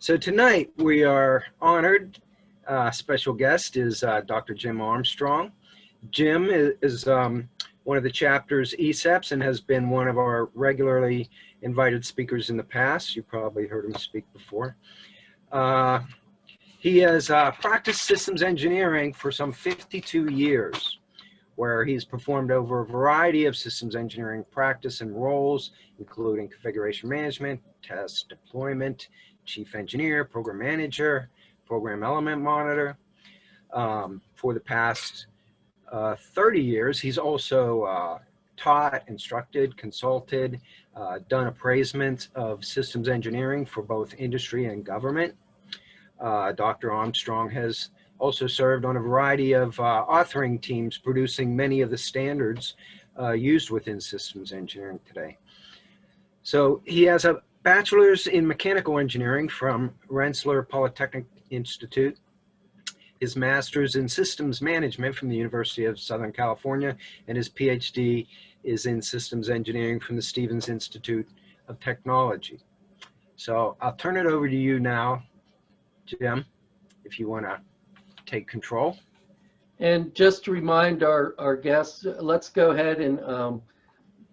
So tonight we are honored. Special guest is Dr. Jim Armstrong. Jim is one of the chapter's ESEPs and has been one of our regularly invited speakers in the past. You probably heard him speak before. He has practiced systems engineering for some 52 years, where he's performed over a variety of systems engineering practice and roles, including configuration management, test deployment, chief engineer, program manager, program element monitor. For the past 30 years, he's also taught, instructed, consulted, done appraisement of systems engineering for both industry and government. Dr. Armstrong has also served on a variety of authoring teams, producing many of the standards used within systems engineering today. So he has a bachelor's in mechanical engineering from Rensselaer Polytechnic Institute, his master's in systems management from the University of Southern California, and his PhD is in systems engineering from the Stevens Institute of Technology. So I'll turn it over to you now, Jim, if you want to take control. And just to remind our guests, let's go ahead and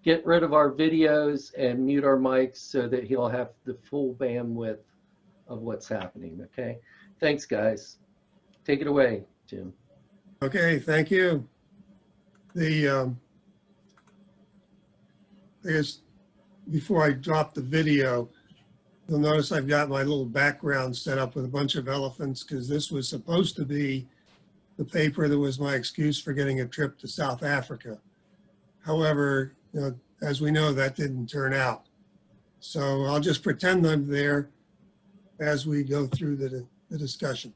get rid of our videos and mute our mics so that he'll have the full bandwidth of what's happening, okay? Thanks, guys. Take it away, Jim. Okay, thank you. I guess before I drop the video, you'll notice I've got my little background set up with a bunch of elephants because this was supposed to be the paper that was my excuse for getting a trip to South Africa. However, as we know, that didn't turn out. So I'll just pretend I'm there as we go through the discussion.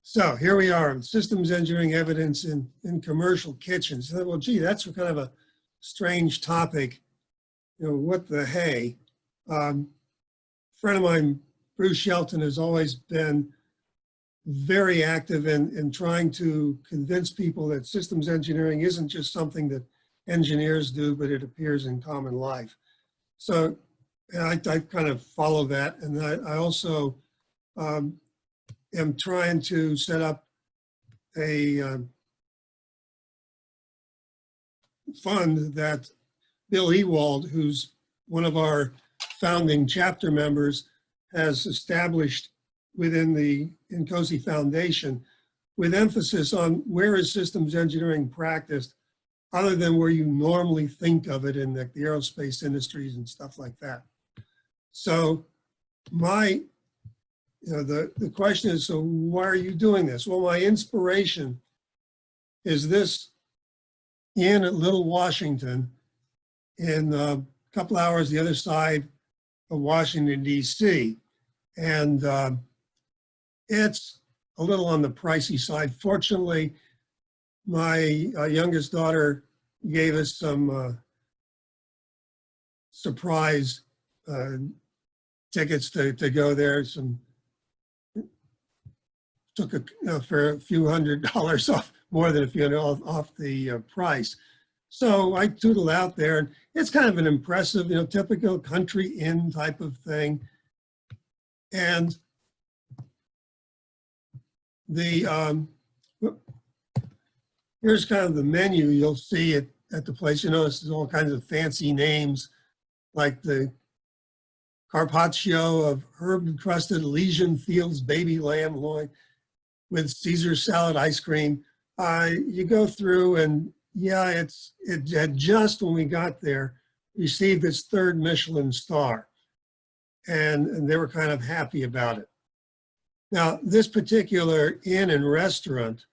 So here we are, systems engineering evidence in commercial kitchens. Well, gee, that's kind of a strange topic. What the hey? A friend of mine, Bruce Shelton, has always been very active in trying to convince people that systems engineering isn't just something that engineers do, but it appears in common life. So I kind of follow that. And I also am trying to set up a fund that Bill Ewald, who's one of our founding chapter members, has established within the Incose Foundation, with emphasis on where is systems engineering practiced other than where you normally think of it in the aerospace industries and stuff like that. So the question is, so why are you doing this? Well, my inspiration is this inn at Little Washington in a couple hours the other side of Washington, D.C. And it's a little on the pricey side. Fortunately, my youngest daughter gave us some surprise tickets to go there. Took for a few $100 off, more than a few off the price. So I tootled out there, and it's kind of an impressive, typical country inn type of thing. And here's kind of the menu you'll see at the place. There's all kinds of fancy names, like the carpaccio of herb-encrusted Elysian Fields baby lamb loin with Caesar salad ice cream. You go through, and yeah, it had just, when we got there, received its 3rd Michelin star. And they were kind of happy about it. Now, this particular inn and restaurant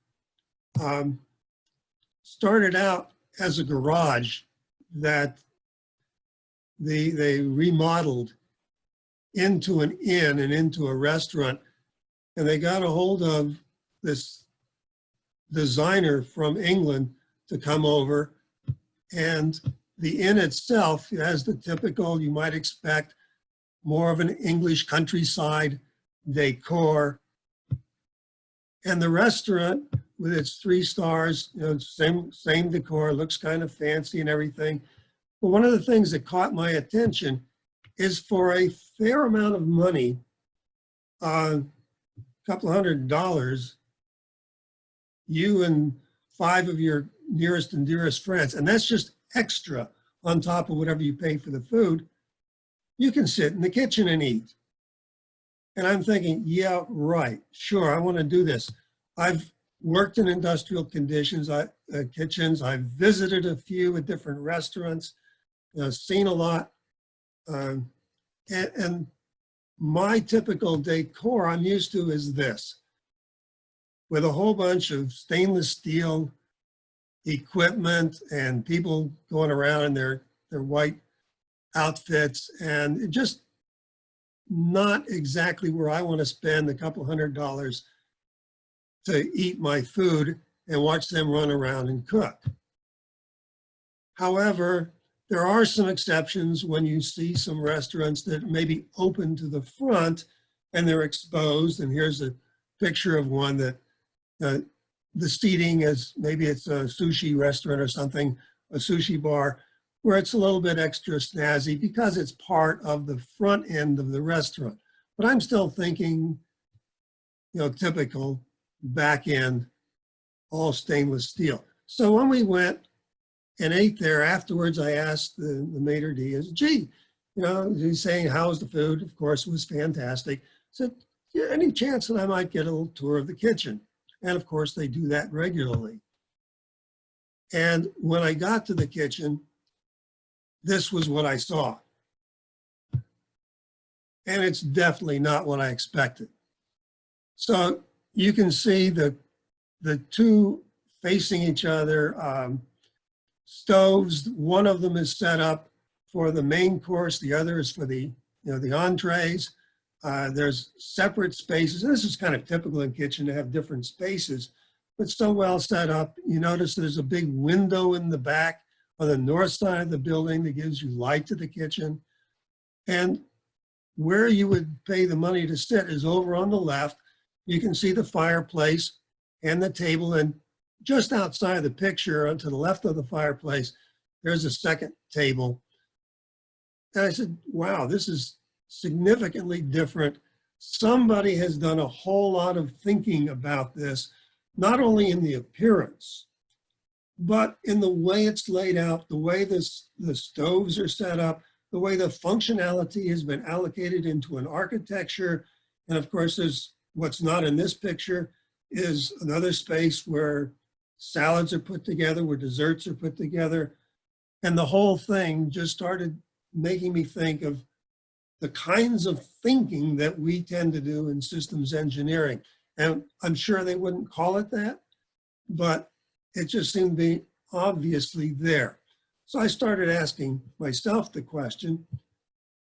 started out as a garage that they remodeled into an inn and into a restaurant. And they got a hold of this designer from England to come over. And the inn itself has the typical, you might expect, more of an English countryside decor. And the restaurant, with its 3 stars, same decor, looks kind of fancy and everything. But one of the things that caught my attention is, for a fair amount of money, a couple $100, you and 5 of your nearest and dearest friends, and that's just extra on top of whatever you pay for the food, you can sit in the kitchen and eat. And I'm thinking, yeah, right, sure, I want to do this. I've worked in industrial conditions, kitchens. I've visited a few at different restaurants, seen a lot. And my typical decor I'm used to is this, with a whole bunch of stainless steel equipment and people going around in their white outfits, and it just not exactly where I want to spend a couple $100 to eat my food and watch them run around and cook. However, there are some exceptions when you see some restaurants that may be open to the front and they're exposed. And here's a picture of one that the seating is, maybe it's a sushi restaurant or something, a sushi bar, where it's a little bit extra snazzy because it's part of the front end of the restaurant. But I'm still thinking, typical back end, all stainless steel. So when we went and ate there afterwards, I asked the maitre d', gee, he's saying, how's the food? Of course, it was fantastic. I said, yeah, any chance that I might get a little tour of the kitchen? And of course, they do that regularly. And when I got to the kitchen, this was what I saw. And it's definitely not what I expected. So you can see the two facing each other stoves. One of them is set up for the main course. The other is for the entrees. There's separate spaces. This is kind of typical in kitchen to have different spaces, but so well set up. You notice there's a big window in the back on the north side of the building that gives you light to the kitchen. And where you would pay the money to sit is over on the left. You can see the fireplace and the table, and just outside the picture, to the left of the fireplace, there's a second table. And I said, wow, this is significantly different. Somebody has done a whole lot of thinking about this, not only in the appearance, but in the way it's laid out, the way the stoves are set up, the way the functionality has been allocated into an architecture. And of course, there's what's not in this picture is another space where salads are put together, where desserts are put together. And the whole thing just started making me think of the kinds of thinking that we tend to do in systems engineering. And I'm sure they wouldn't call it that, but it just seemed to be obviously there. So I started asking myself the question,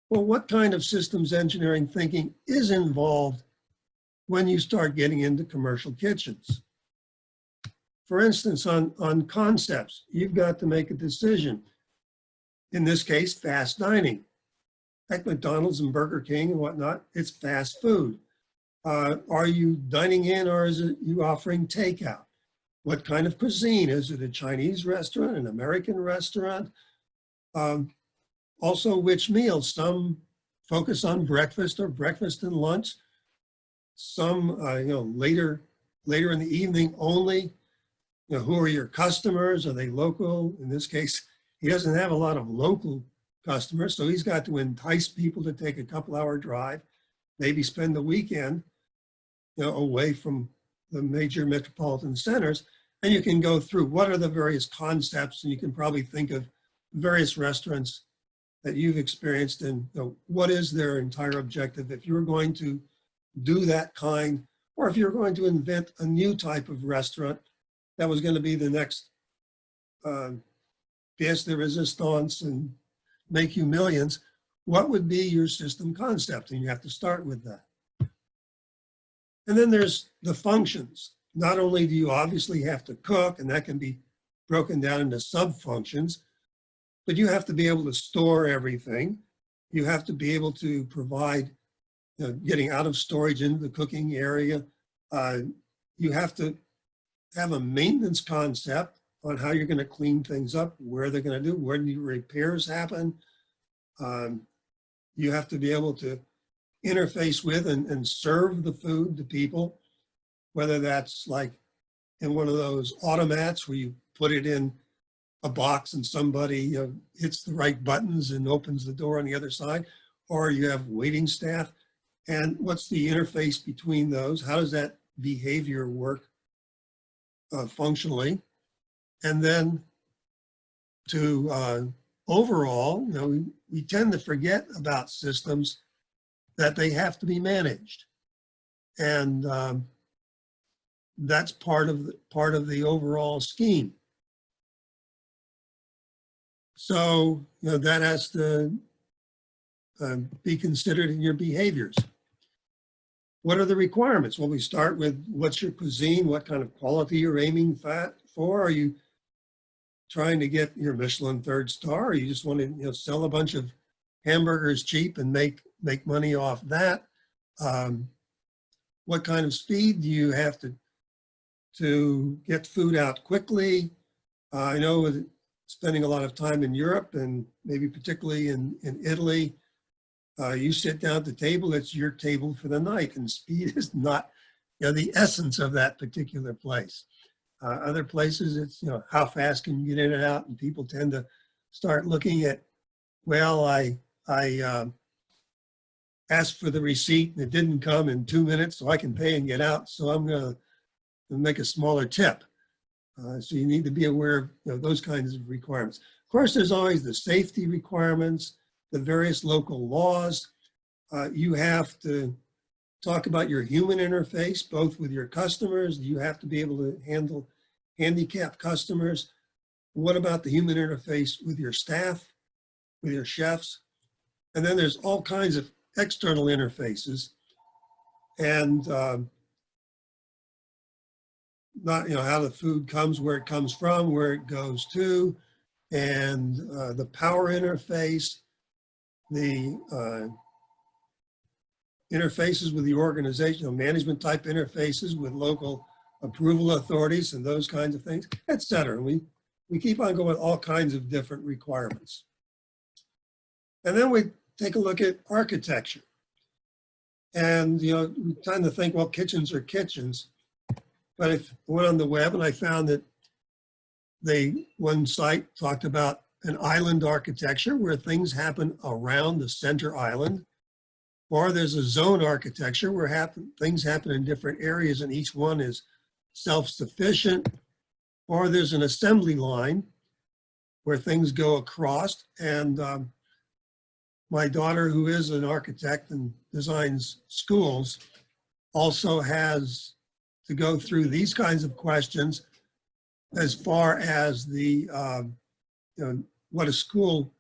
well, what kind of systems engineering thinking is involved when you start getting into commercial kitchens? For instance, on concepts, you've got to make a decision. In this case, fast dining. Like McDonald's and Burger King and whatnot, it's fast food. Are you dining in or is it you offering takeout? What kind of cuisine? Is it a Chinese restaurant, an American restaurant? Also, which meals? Some focus on breakfast or breakfast and lunch. Some, later in the evening only. Who are your customers? Are they local? In this case, he doesn't have a lot of local customers, so he's got to entice people to take a couple-hour drive, maybe spend the weekend, away from the major metropolitan centers, and you can go through what are the various concepts, and you can probably think of various restaurants that you've experienced, and what is their entire objective if you're going to do that kind, or if you're going to invent a new type of restaurant that was going to be the next pièce de résistance and make you millions, what would be your system concept? And you have to start with that. And then there's the functions. Not only do you obviously have to cook, and that can be broken down into sub-functions, but you have to be able to store everything. You have to be able to provide, getting out of storage into the cooking area. You have to have a maintenance concept on how you're going to clean things up, where they're going to do, where do repairs happen. You have to be able to interface with and serve the food to people, whether that's like in one of those automats where you put it in a box and somebody, you know, hits the right buttons and opens the door on the other side, or you have waiting staff. And what's the interface between those? How does that behavior work functionally? And then to overall, you know, we tend to forget about systems that they have to be managed. And that's part of the overall scheme. So, you know, that has to be considered in your behaviors. What are the requirements? Well, we start with what's your cuisine, what kind of quality you're aiming for. Are you trying to get your Michelin 3rd star, or you just want to, you know, sell a bunch of hamburgers cheap and make money off that? What kind of speed do you have to get food out quickly? I know with spending a lot of time in Europe and maybe particularly in Italy, you sit down at the table, it's your table for the night, and speed is not, you know, the essence of that particular place. Other places, it's, you know, how fast can you get in and out, and people tend to start looking at, well, I asked for the receipt and it didn't come in 2 minutes, so I can pay and get out, so I'm going to make a smaller tip. So you need to be aware of, you know, those kinds of requirements. Of course, there's always the safety requirements, the various local laws. You have to talk about your human interface, both with your customers. You have to be able to handle handicapped customers. What about the human interface with your staff, with your chefs? And then there's all kinds of external interfaces. And not, you know, how the food comes, where it comes from, where it goes to, and the power interface, the interfaces with the organizational management type interfaces with local approval authorities and those kinds of things, et cetera. We keep on going with all kinds of different requirements. And then we take a look at architecture. And, you know, we tend to think, well, kitchens are kitchens. But I went on the web and I found that one site talked about an island architecture where things happen around the center island, or there's a zone architecture where things happen in different areas and each one is self-sufficient, or there's an assembly line where things go across. And my daughter, who is an architect and designs schools, also has to go through these kinds of questions as far as the, you know, what a school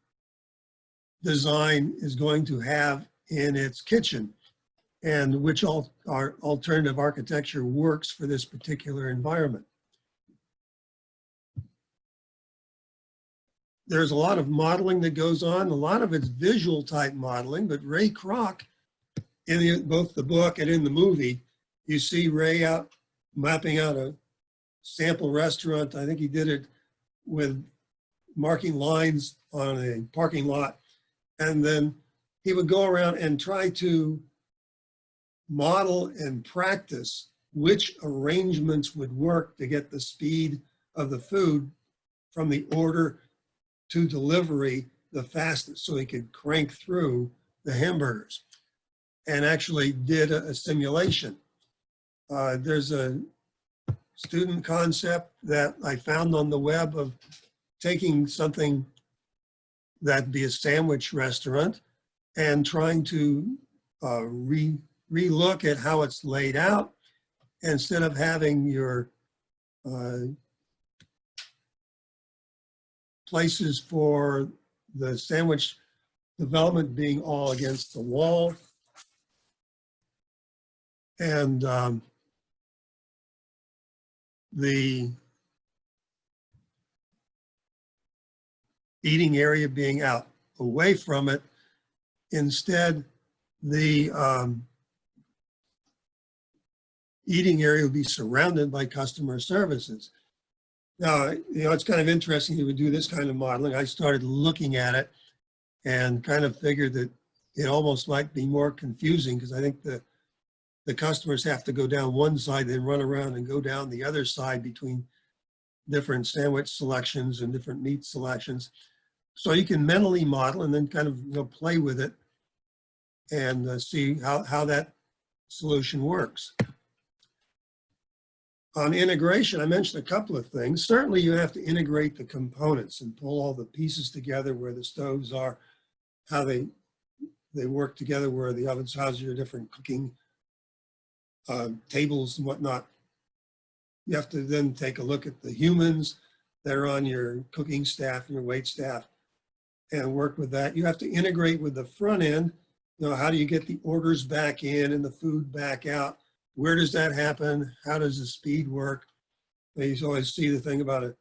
design is going to have in its kitchen and which alternative architecture works for this particular environment. There's a lot of modeling that goes on. A lot of it's visual type modeling, but Ray Kroc, in both the book and in the movie, you see Ray mapping out a sample restaurant. I think he did it with marking lines on a parking lot. And then he would go around and try to model and practice which arrangements would work to get the speed of the food from the order to delivery the fastest, so he could crank through the hamburgers, and actually did a simulation. There's a student concept that I found on the web of taking something that'd be a sandwich restaurant and trying to re-look at how it's laid out. Instead of having your places for the sandwich development being all against the wall, and the eating area being out away from it. Instead, the eating area would be surrounded by customer services. Now, you know, it's kind of interesting he would do this kind of modeling. I started looking at it and kind of figured that it almost might be more confusing because I think the customers have to go down one side, then run around and go down the other side between different sandwich selections and different meat selections. So you can mentally model and then kind of play with it and see how that solution works. On integration, I mentioned a couple of things. Certainly you have to integrate the components and pull all the pieces together, where the stoves are, how they work together, where the ovens house your different cooking tables and whatnot. You have to then take a look at the humans that are on your cooking staff and your wait staff and work with that. You have to integrate with the front end. How do you get the orders back in and the food back out? Where does that happen? How does the speed work? You always see the thing about a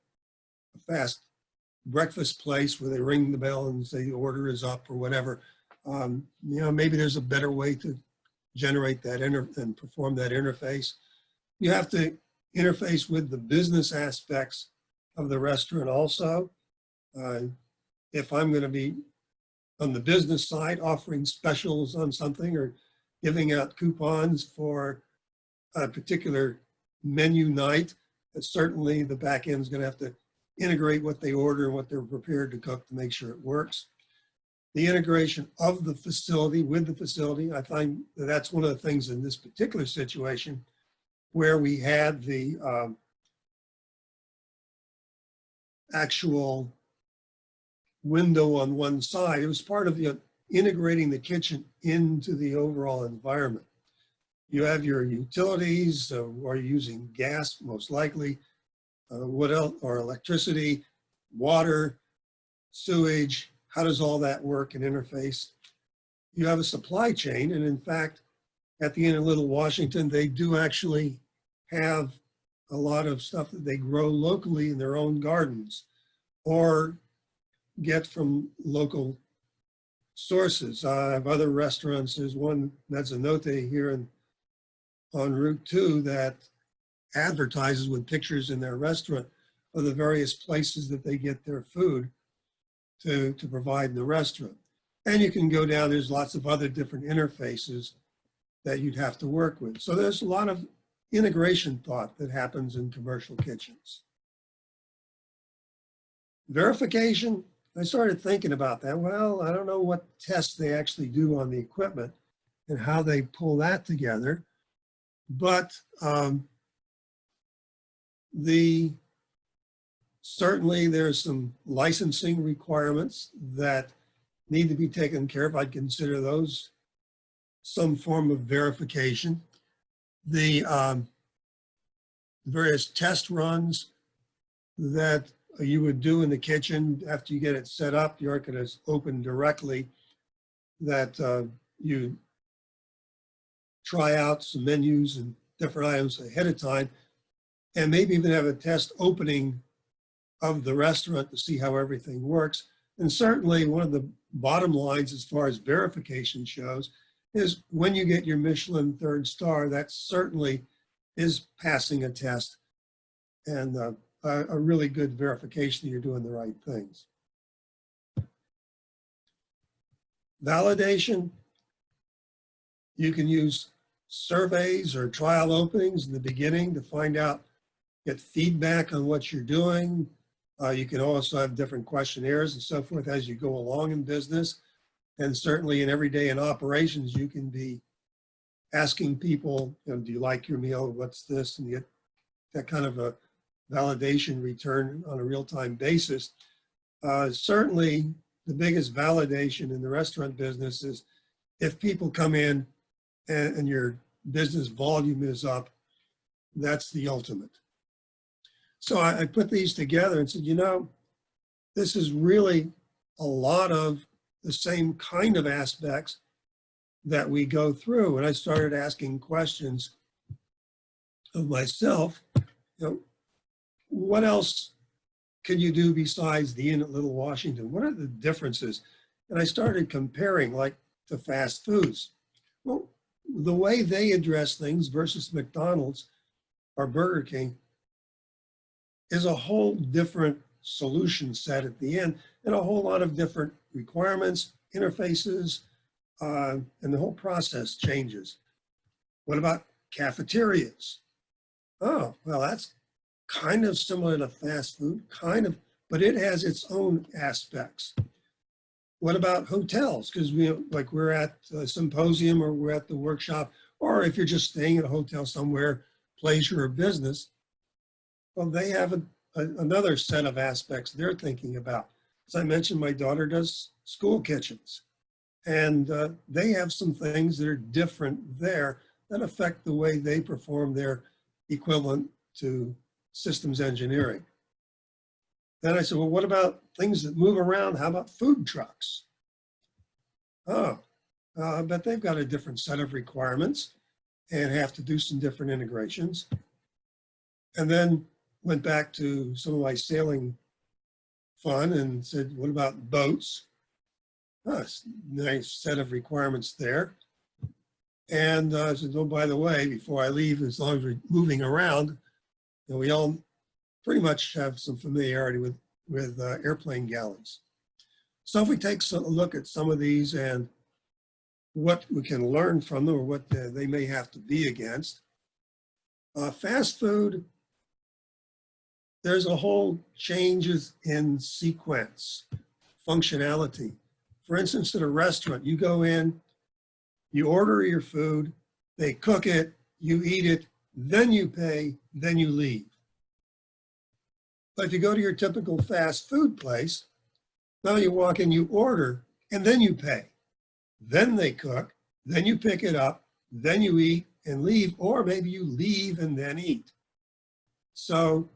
fast breakfast place where they ring the bell and say the order is up or whatever. Maybe there's a better way to generate that and perform that interface. You have to interface with the business aspects of the restaurant also. If I'm going to be on the business side offering specials on something or giving out coupons for a particular menu night, certainly the back end is going to have to integrate what they order and what they're prepared to cook to make sure it works. The integration of the facility with the facility, I find that that's one of the things in this particular situation where we had the actual window on one side. It was part of integrating the kitchen into the overall environment. You have your utilities, or using gas, most likely, what else, or electricity, water, sewage. How does all that work and interface? You have a supply chain, and in fact, at the end of Little Washington, they do actually have a lot of stuff that they grow locally in their own gardens or get from local sources. I have other restaurants. There's one, Mezzanotte here on Route 2 that advertises with pictures in their restaurant of the various places that they get their food to provide in the restaurant. And you can go down, there's lots of other different interfaces that you'd have to work with. So there's a lot of integration thought that happens in commercial kitchens. Verification, I started thinking about that. Well, I don't know what tests they actually do on the equipment and how they pull that together, but certainly there's some licensing requirements that need to be taken care of. I'd consider those some form of verification. The various test runs that you would do in the kitchen after you get it set up, you aren't going to open directly, that you try out some menus and different items ahead of time, and maybe even have a test opening of the restaurant to see how everything works. And certainly one of the bottom lines as far as verification shows is when you get your Michelin 3rd star, that certainly is passing a test and a really good verification that you're doing the right things. Validation, you can use surveys or trial openings in the beginning to find out, get feedback on what you're doing. You can also have different questionnaires and so forth as you go along in business. And certainly in everyday in operations, you can be asking people, do you like your meal? What's this? And get that kind of a validation return on a real-time basis. Certainly the biggest validation in the restaurant business is if people come in and your business volume is up, that's the ultimate. So I put these together and said, this is really a lot of the same kind of aspects that we go through. And I started asking questions of myself, what else can you do besides the Inn at Little Washington? What are the differences? And I started comparing, like, to fast foods. Well, the way they address things versus McDonald's or Burger King is a whole different solution set at the end and a whole lot of different requirements, interfaces, and the whole process changes. What about cafeterias? Oh, well, that's kind of similar to fast food, kind of, but it has its own aspects. What about hotels? Because we're at a symposium or we're at the workshop, or if you're just staying at a hotel somewhere, pleasure or business, well, they have another set of aspects they're thinking about. As I mentioned, my daughter does school kitchens, and they have some things that are different there that affect the way they perform their equivalent to systems engineering. Then I said, well, what about things that move around? How about food trucks? Oh, but they've got a different set of requirements and have to do some different integrations. And then went back to some of my sailing fun and said, what about boats? Oh, nice set of requirements there. And I said, oh, by the way, before I leave, as long as we're moving around, we all pretty much have some familiarity with airplane galleys. So if we take a look at some of these and what we can learn from them or what they may have to be against. Fast food, there's a whole changes in sequence, functionality. For instance, at a restaurant, you go in, you order your food, they cook it, you eat it, then you pay, then you leave. But if you go to your typical fast food place, now you walk in, you order, and then you pay. Then they cook, then you pick it up, then you eat and leave, or maybe you leave and then eat. So,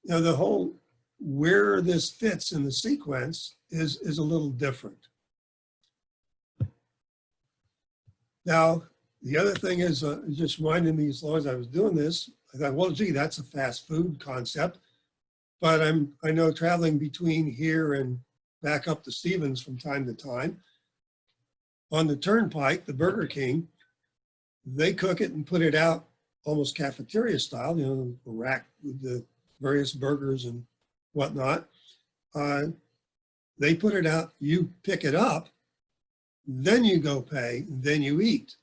the whole where this fits in the sequence is a little different. Now, the other thing is, just reminding me as long as I was doing this, I thought, well, gee, that's a fast food concept. But I know traveling between here and back up to Stevens from time to time, on the turnpike, the Burger King, they cook it and put it out almost cafeteria style, a rack with the various burgers and whatnot. They put it out, you pick it up, then you go pay, then you eat.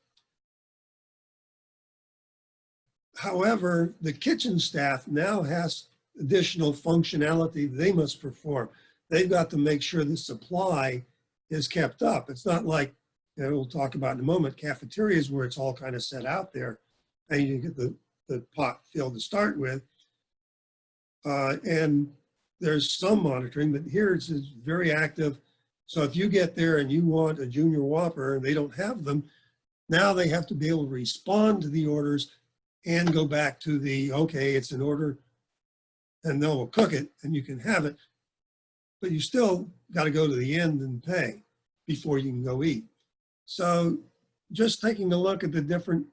However, the kitchen staff now has additional functionality they must perform. They've got to make sure the supply is kept up. It's not like, we'll talk about in a moment, cafeterias where it's all kind of set out there and you get the pot filled to start with. And there's some monitoring, but here it's very active. So if you get there and you want a junior Whopper and they don't have them, now they have to be able to respond to the orders and go back to the, okay, it's an order, and they'll cook it and you can have it, but you still got to go to the end and pay before you can go eat. So just taking a look at the different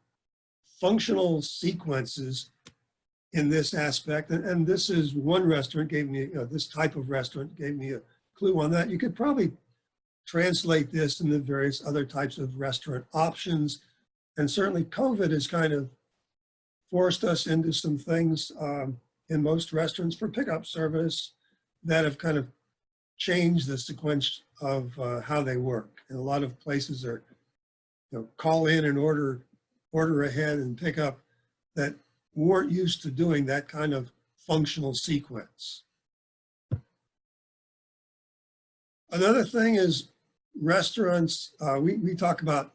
functional sequences in this aspect, and this is one restaurant gave me, this type of restaurant gave me a clue on that. You could probably translate this into various other types of restaurant options. And certainly COVID has kind of forced us into some things in most restaurants for pickup service that have kind of changed the sequence of how they work. And a lot of places are, call in and order ahead and pick up that weren't used to doing that kind of functional sequence. Another thing is restaurants, we talk about,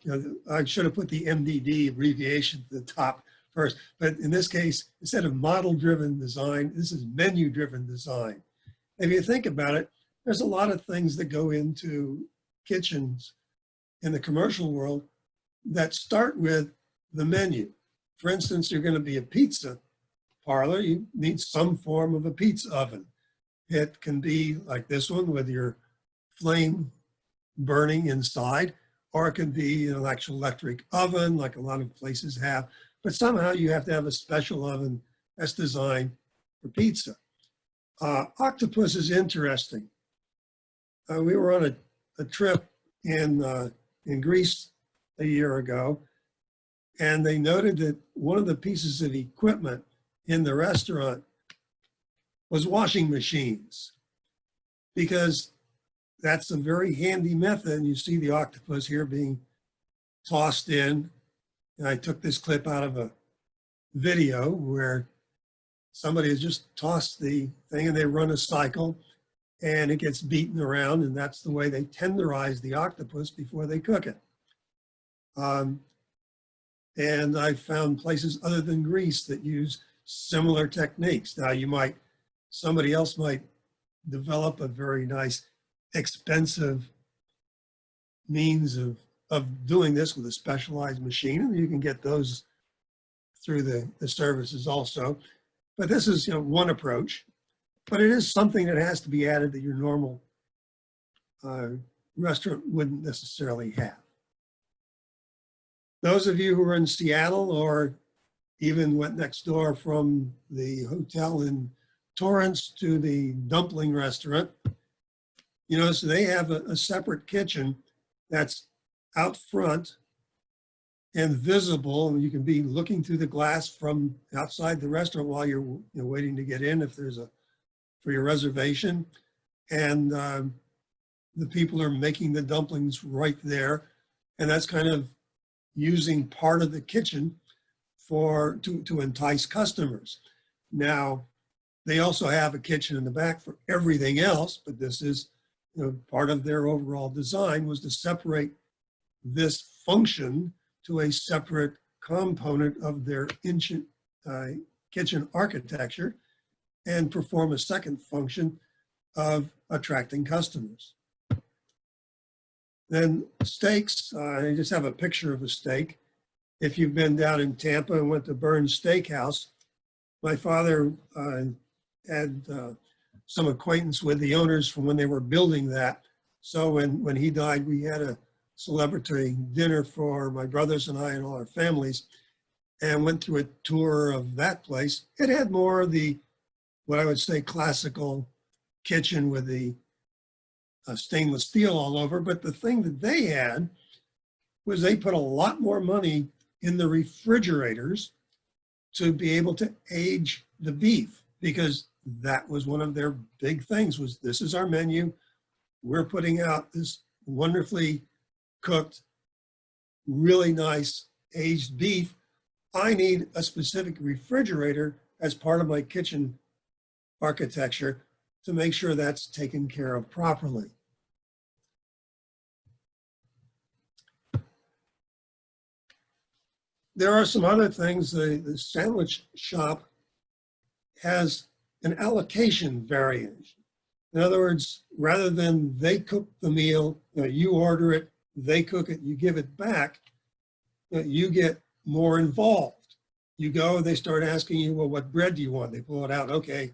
I should have put the MDD abbreviation at the top first, but in this case, instead of model-driven design, this is menu-driven design. If you think about it, there's a lot of things that go into kitchens in the commercial world that start with the menu. For instance, you're going to be a pizza parlor, you need some form of a pizza oven. It can be like this one with your flame burning inside, or it can be an actual electric oven like a lot of places have, but somehow you have to have a special oven that's designed for pizza. Octopus is interesting. We were on a trip in Greece a year ago, and they noted that one of the pieces of equipment in the restaurant was washing machines, because that's a very handy method. And you see the octopus here being tossed in. And I took this clip out of a video where somebody has just tossed the thing and they run a cycle and it gets beaten around, and that's the way they tenderize the octopus before they cook it. And I found places other than Greece that use similar techniques. Now somebody else might develop a very nice, expensive means of doing this with a specialized machine, and you can get those through the services also. But this is, one approach, but it is something that has to be added that your normal restaurant wouldn't necessarily have. Those of you who are in Seattle or even went next door from the hotel in Torrance to the dumpling restaurant, so they have a separate kitchen that's out front and visible, and you can be looking through the glass from outside the restaurant while you're waiting to get in if there's for your reservation. And the people are making the dumplings right there, and that's kind of using part of the kitchen to entice customers. Now, they also have a kitchen in the back for everything else, but this is part of their overall design was to separate this function to a separate component of their kitchen architecture and perform a second function of attracting customers. Then steaks, I just have a picture of a steak. If you've been down in Tampa and went to Burns Steakhouse, my father had some acquaintance with the owners from when they were building that. So when he died, we had a celebratory dinner for my brothers and I and all our families, and went through a tour of that place. It had more of the, what I would say, classical kitchen with the stainless steel all over. But the thing that they had was they put a lot more money in the refrigerators to be able to age the beef, because that was one of their big things was, this is our menu. We're putting out this wonderfully cooked, really nice aged beef. I need a specific refrigerator as part of my kitchen architecture to make sure that's taken care of properly. There are some other things. The sandwich shop has an allocation variation. In other words, rather than they cook the meal, you order it, they cook it, you give it back, you get more involved. You go, they start asking you, well, what bread do you want? They pull it out. Okay, do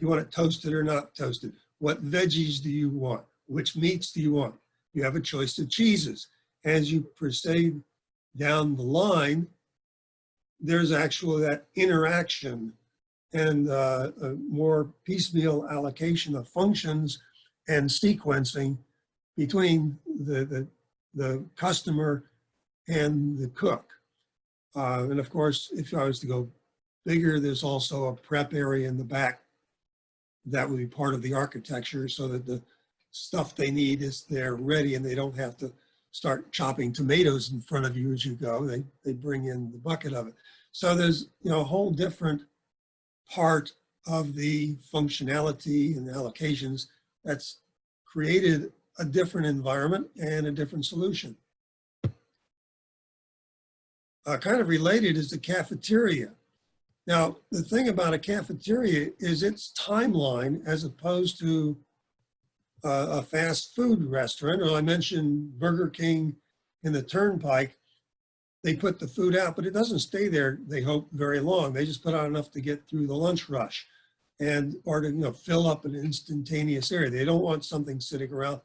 you want it toasted or not toasted? What veggies do you want? Which meats do you want? You have a choice of cheeses. As you proceed down the line, there's actually that interaction and a more piecemeal allocation of functions and sequencing between the customer and the cook. And of course, if I was to go bigger, there's also a prep area in the back that would be part of the architecture so that the stuff they need is there ready and they don't have to start chopping tomatoes in front of you as you go. They bring in the bucket of it. So there's a whole different part of the functionality and allocations that's created a different environment and a different solution. Kind of related is the cafeteria. Now, the thing about a cafeteria is its timeline as opposed to a fast food restaurant. Or I mentioned Burger King in the Turnpike. They put the food out, but it doesn't stay there, they hope, very long. They just put out enough to get through the lunch rush or to fill up an instantaneous area. They don't want something sitting around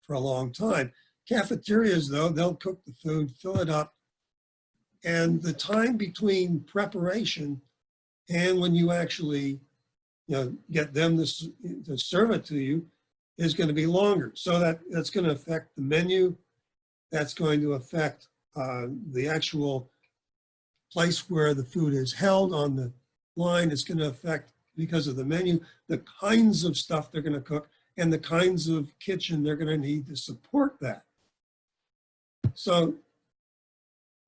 for a long time. Cafeterias, though, they'll cook the food, fill it up, and the time between preparation and when you actually get them to serve it to you is going to be longer. So that's going to affect the menu. That's going to affect the actual place where the food is held on the line. It's going to affect, because of the menu, the kinds of stuff they're going to cook and the kinds of kitchen they're going to need to support that. So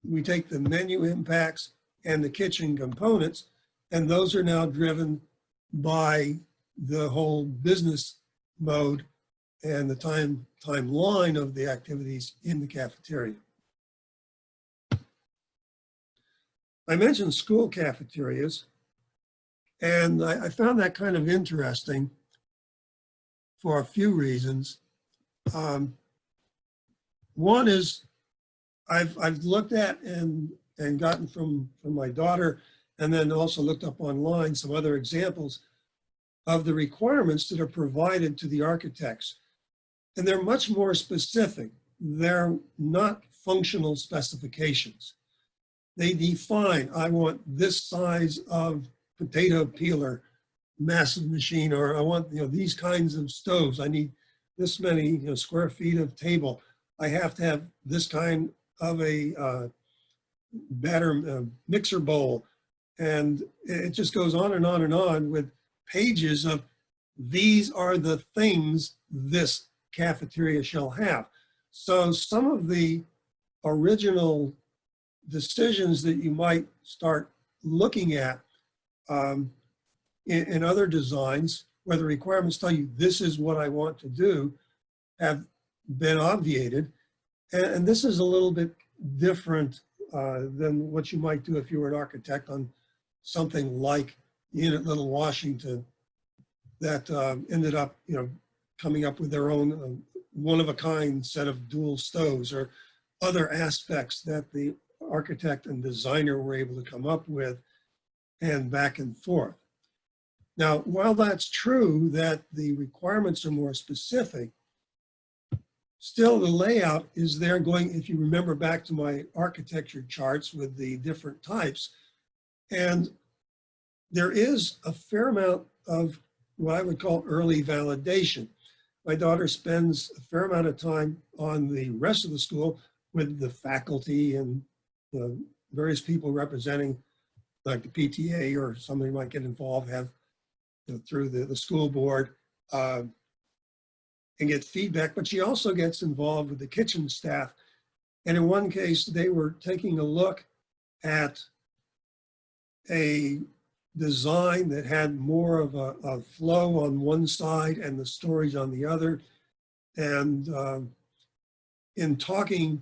we take the menu impacts and the kitchen components, and those are now driven by the whole business mode and the timeline of the activities in the cafeteria. I mentioned school cafeterias, and I found that kind of interesting for a few reasons. One is I've looked at and gotten from my daughter, and then also looked up online some other examples of the requirements that are provided to the architects. And they're much more specific. They're not functional specifications. They define, I want this size of potato peeler, massive machine, or I want these kinds of stoves. I need this many square feet of table. I have to have this kind of a batter mixer bowl. And it just goes on and on and on with pages of these are the things this cafeteria shall have. So some of the original decisions that you might start looking at in other designs, where the requirements tell you this is what I want to do, have been obviated. And this is a little bit different than what you might do if you were an architect on something like Unit Little Washington that ended up, coming up with their own one-of-a-kind set of dual stoves or other aspects that the architect and designer were able to come up with, and back and forth. Now, while that's true that the requirements are more specific, still the layout is there going, if you remember back to my architecture charts with the different types, and there is a fair amount of what I would call early validation. My daughter spends a fair amount of time on the rest of the school with the faculty and the various people representing, like the PTA or somebody might get involved, have through the school board and get feedback, but she also gets involved with the kitchen staff. And in one case, they were taking a look at a design that had more of a flow on one side and the storage on the other. And in talking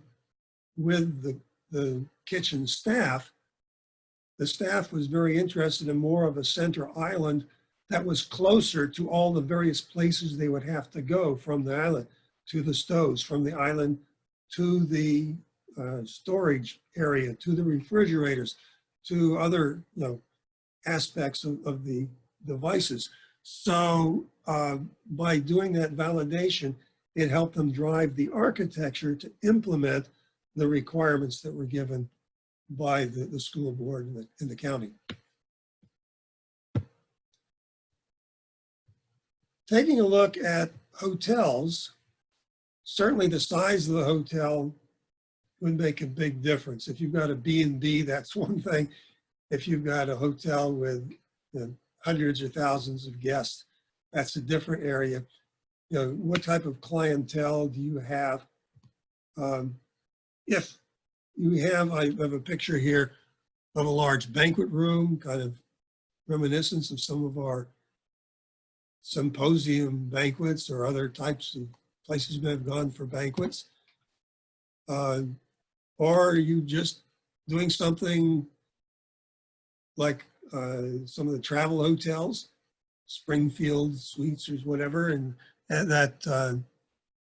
with the kitchen staff, the staff was very interested in more of a center island that was closer to all the various places they would have to go, from the island to the stoves, from the island to the storage area, to the refrigerators, to other aspects of the devices. So by doing that validation, it helped them drive the architecture to implement the requirements that were given by the school board in the county. Taking a look at hotels, certainly the size of the hotel would make a big difference. If you've got a B&B, that's one thing. If you've got a hotel with hundreds or thousands of guests, that's a different area. What type of clientele do you have? If you have, I have a picture here of a large banquet room, kind of reminiscence of some of our symposium banquets or other types of places we have gone for banquets. Or are you just doing something like some of the travel hotels, Springfield Suites or whatever, and that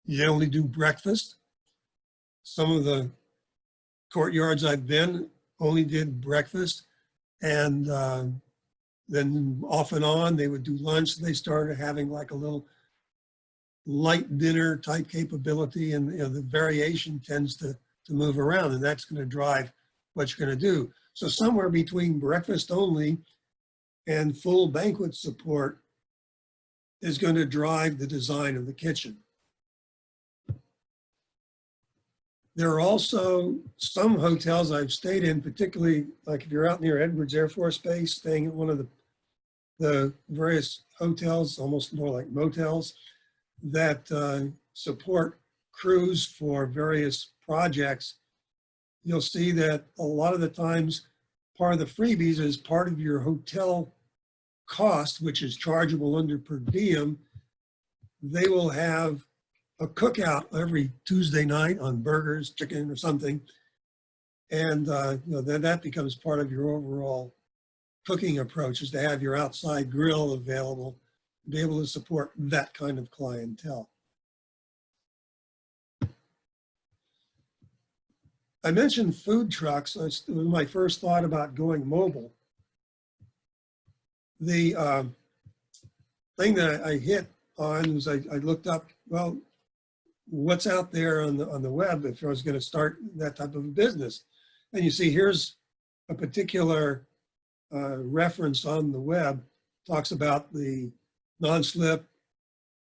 you only do breakfast? Some of the courtyards I've been only did breakfast, and then off and on they would do lunch. They started having like a little light dinner type capability, and the variation tends to move around, and that's going to drive what you're going to do. So somewhere between breakfast only and full banquet support is going to drive the design of the kitchen. There are also some hotels I've stayed in, particularly like if you're out near Edwards Air Force Base, staying at one of the various hotels, almost more like motels. that support crews for various projects, you'll see that a lot of the times part of the freebies is part of your hotel cost, which is chargeable under per diem. They will have a cookout every Tuesday night on burgers, chicken, or something. And then that becomes part of your overall cooking approach, is to have your outside grill available, to be able to support that kind of clientele. I mentioned food trucks. It was my first thought about going mobile. The thing that I hit on was I looked up, well, what's out there on the web if I was going to start that type of a business. And you see here's a particular reference on the web, talks about the non-slip,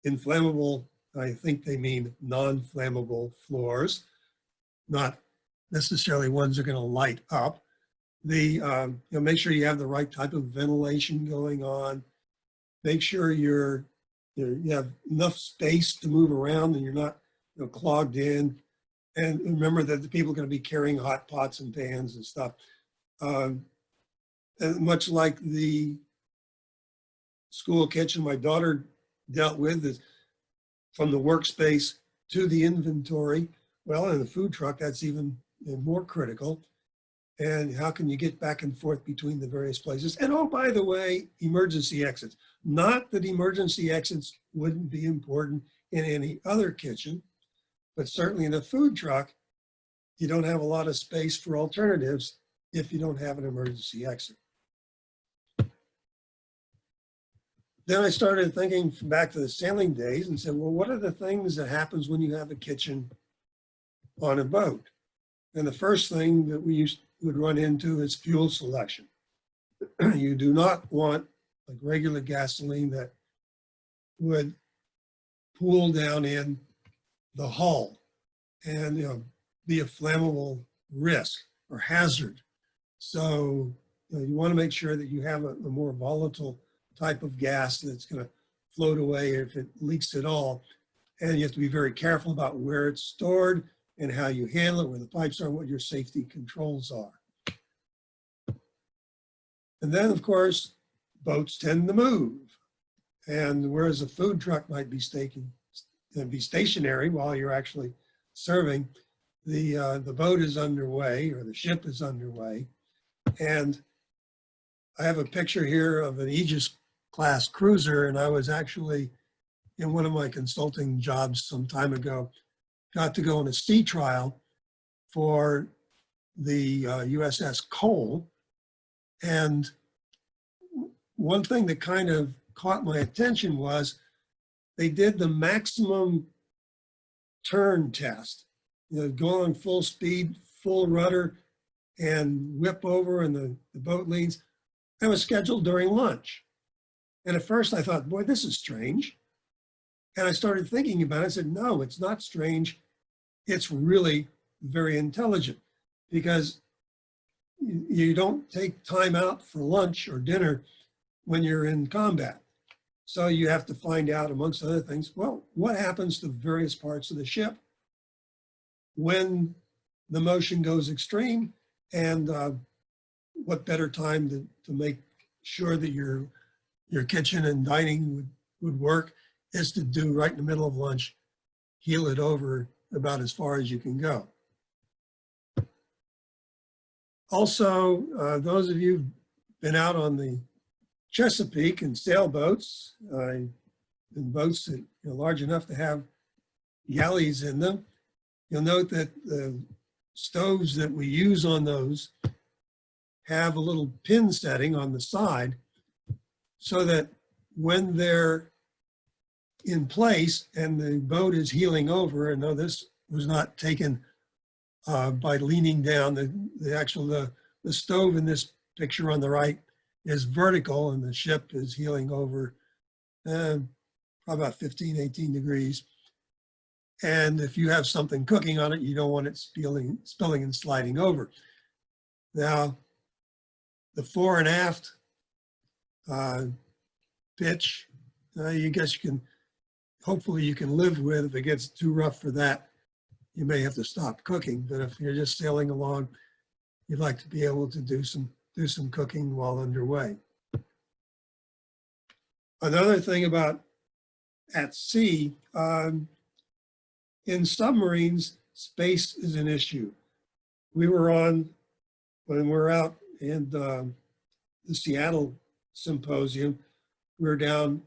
inflammable, I think they mean non-flammable floors, not necessarily ones that are going to light up. Make sure you have the right type of ventilation going on. Make sure you have enough space to move around and you're not clogged in. And remember that the people are going to be carrying hot pots and pans and stuff. And much like the school kitchen my daughter dealt with, is from the workspace to the inventory. Well, in the food truck, that's even more critical. And how can you get back and forth between the various places? And oh, by the way, emergency exits. Not that emergency exits wouldn't be important in any other kitchen, but certainly in a food truck, you don't have a lot of space for alternatives if you don't have an emergency exit. Then I started thinking back to the sailing days and said, well, what are the things that happens when you have a kitchen on a boat? And the first thing that we would run into is fuel selection. You do not want like regular gasoline that would pool down in the hull and be a flammable risk or hazard. So you want to make sure that you have a more volatile type of gas that's going to float away if it leaks at all. And you have to be very careful about where it's stored and how you handle it, where the pipes are, what your safety controls are. And then, of course, boats tend to move. And whereas a food truck might be stationary while you're actually serving, the boat is underway, or the ship is underway. And I have a picture here of an Aegis class cruiser, and I was actually in one of my consulting jobs some time ago, got to go on a sea trial for the USS Cole. And one thing that kind of caught my attention was they did the maximum turn test. Go on full speed, full rudder, and whip over, and the boat leans. That was scheduled during lunch. And at first I thought, boy, this is strange. And I started thinking about it. I said, no, it's not strange. It's really very intelligent, because you don't take time out for lunch or dinner when you're in combat. So you have to find out, amongst other things, well, what happens to various parts of the ship when the motion goes extreme, and what better time to make sure that your kitchen and dining would work is to do right in the middle of lunch, heel it over about as far as you can go. Also, those of you who've been out on the Chesapeake and sailboats, in boats that are large enough to have galleys in them, you'll note that the stoves that we use on those have a little pin setting on the side, so that when they're in place and the boat is heeling over, and no, this was not taken by leaning down, the stove in this picture on the right is vertical, and the ship is heeling over probably about 15, 18 degrees. And if you have something cooking on it, you don't want it spilling and sliding over. Now, the fore and aft pitch, you guess you can hopefully you can live with. If it gets too rough for that, you may have to stop cooking. But if you're just sailing along, you'd like to be able to do some cooking while underway. Another thing about at sea, in submarines, space is an issue. We were on, when we were out in the Seattle symposium, we were down,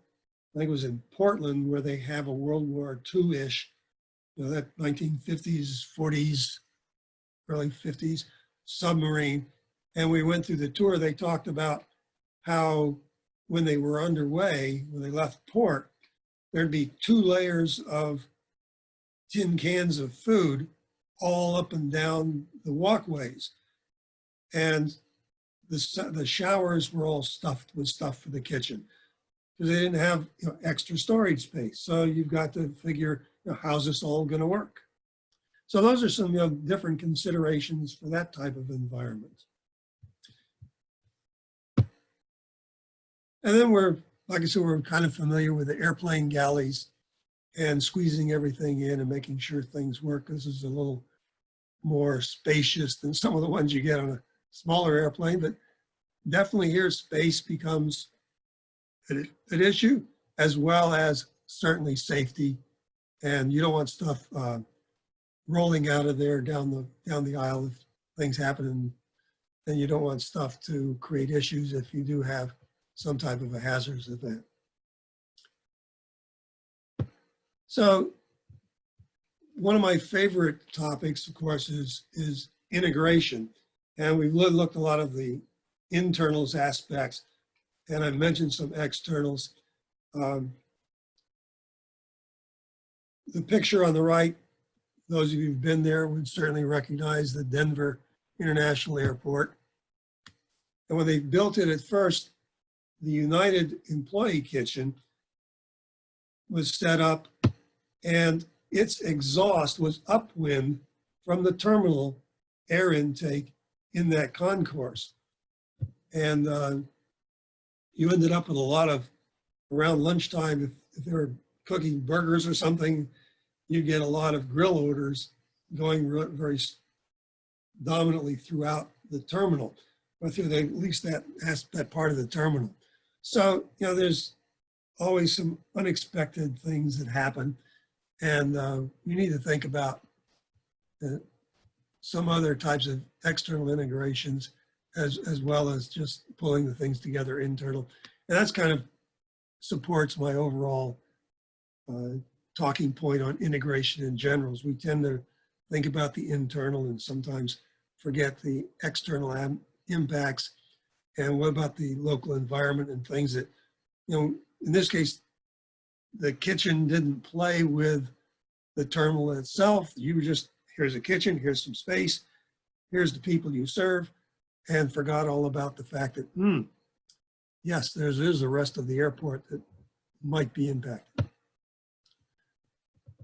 I think it was in Portland, where they have a World War II-ish, you know, that 1950s, 40s, early 50s submarine. And we went through the tour. They talked about how when they were underway, when they left port, there'd be 2 layers of tin cans of food all up and down the walkways. And the showers were all stuffed with stuff for the kitchen because they didn't have, you know, extra storage space. So you've got to figure, you know, how's this all going to work? So those are some, you know, different considerations for that type of environment. And then we're, like I said, we're kind of familiar with the airplane galleys and squeezing everything in and making sure things work. This is a little more spacious than some of the ones you get on a smaller airplane, but definitely here space becomes an issue, as well as certainly safety. And you don't want stuff rolling out of there down the aisle if things happen, and you don't want stuff to create issues if you do have some type of a hazardous event. So one of my favorite topics, of course, is integration. And we've looked a lot of the internals aspects, and I've mentioned some externals. The picture on the right, those of you who've been there would certainly recognize the Denver International Airport. And when they built it at first, the United Employee Kitchen was set up, and its exhaust was upwind from the terminal air intake in that concourse. And you ended up with a lot of, around lunchtime, if they were cooking burgers or something, you get a lot of grill odors going very dominantly throughout the terminal, or through at least that part of the terminal. So, you know, there's always some unexpected things that happen, and you need to think about some other types of external integrations as well as just pulling the things together internal. And that's kind of supports my overall talking point on integration in general. We tend to think about the internal and sometimes forget the external impacts. And what about the local environment and things that, you know, in this case, the kitchen didn't play with the terminal itself. You were just, here's a kitchen, here's some space, here's the people you serve, and forgot all about the fact that, yes, there's the rest of the airport that might be impacted.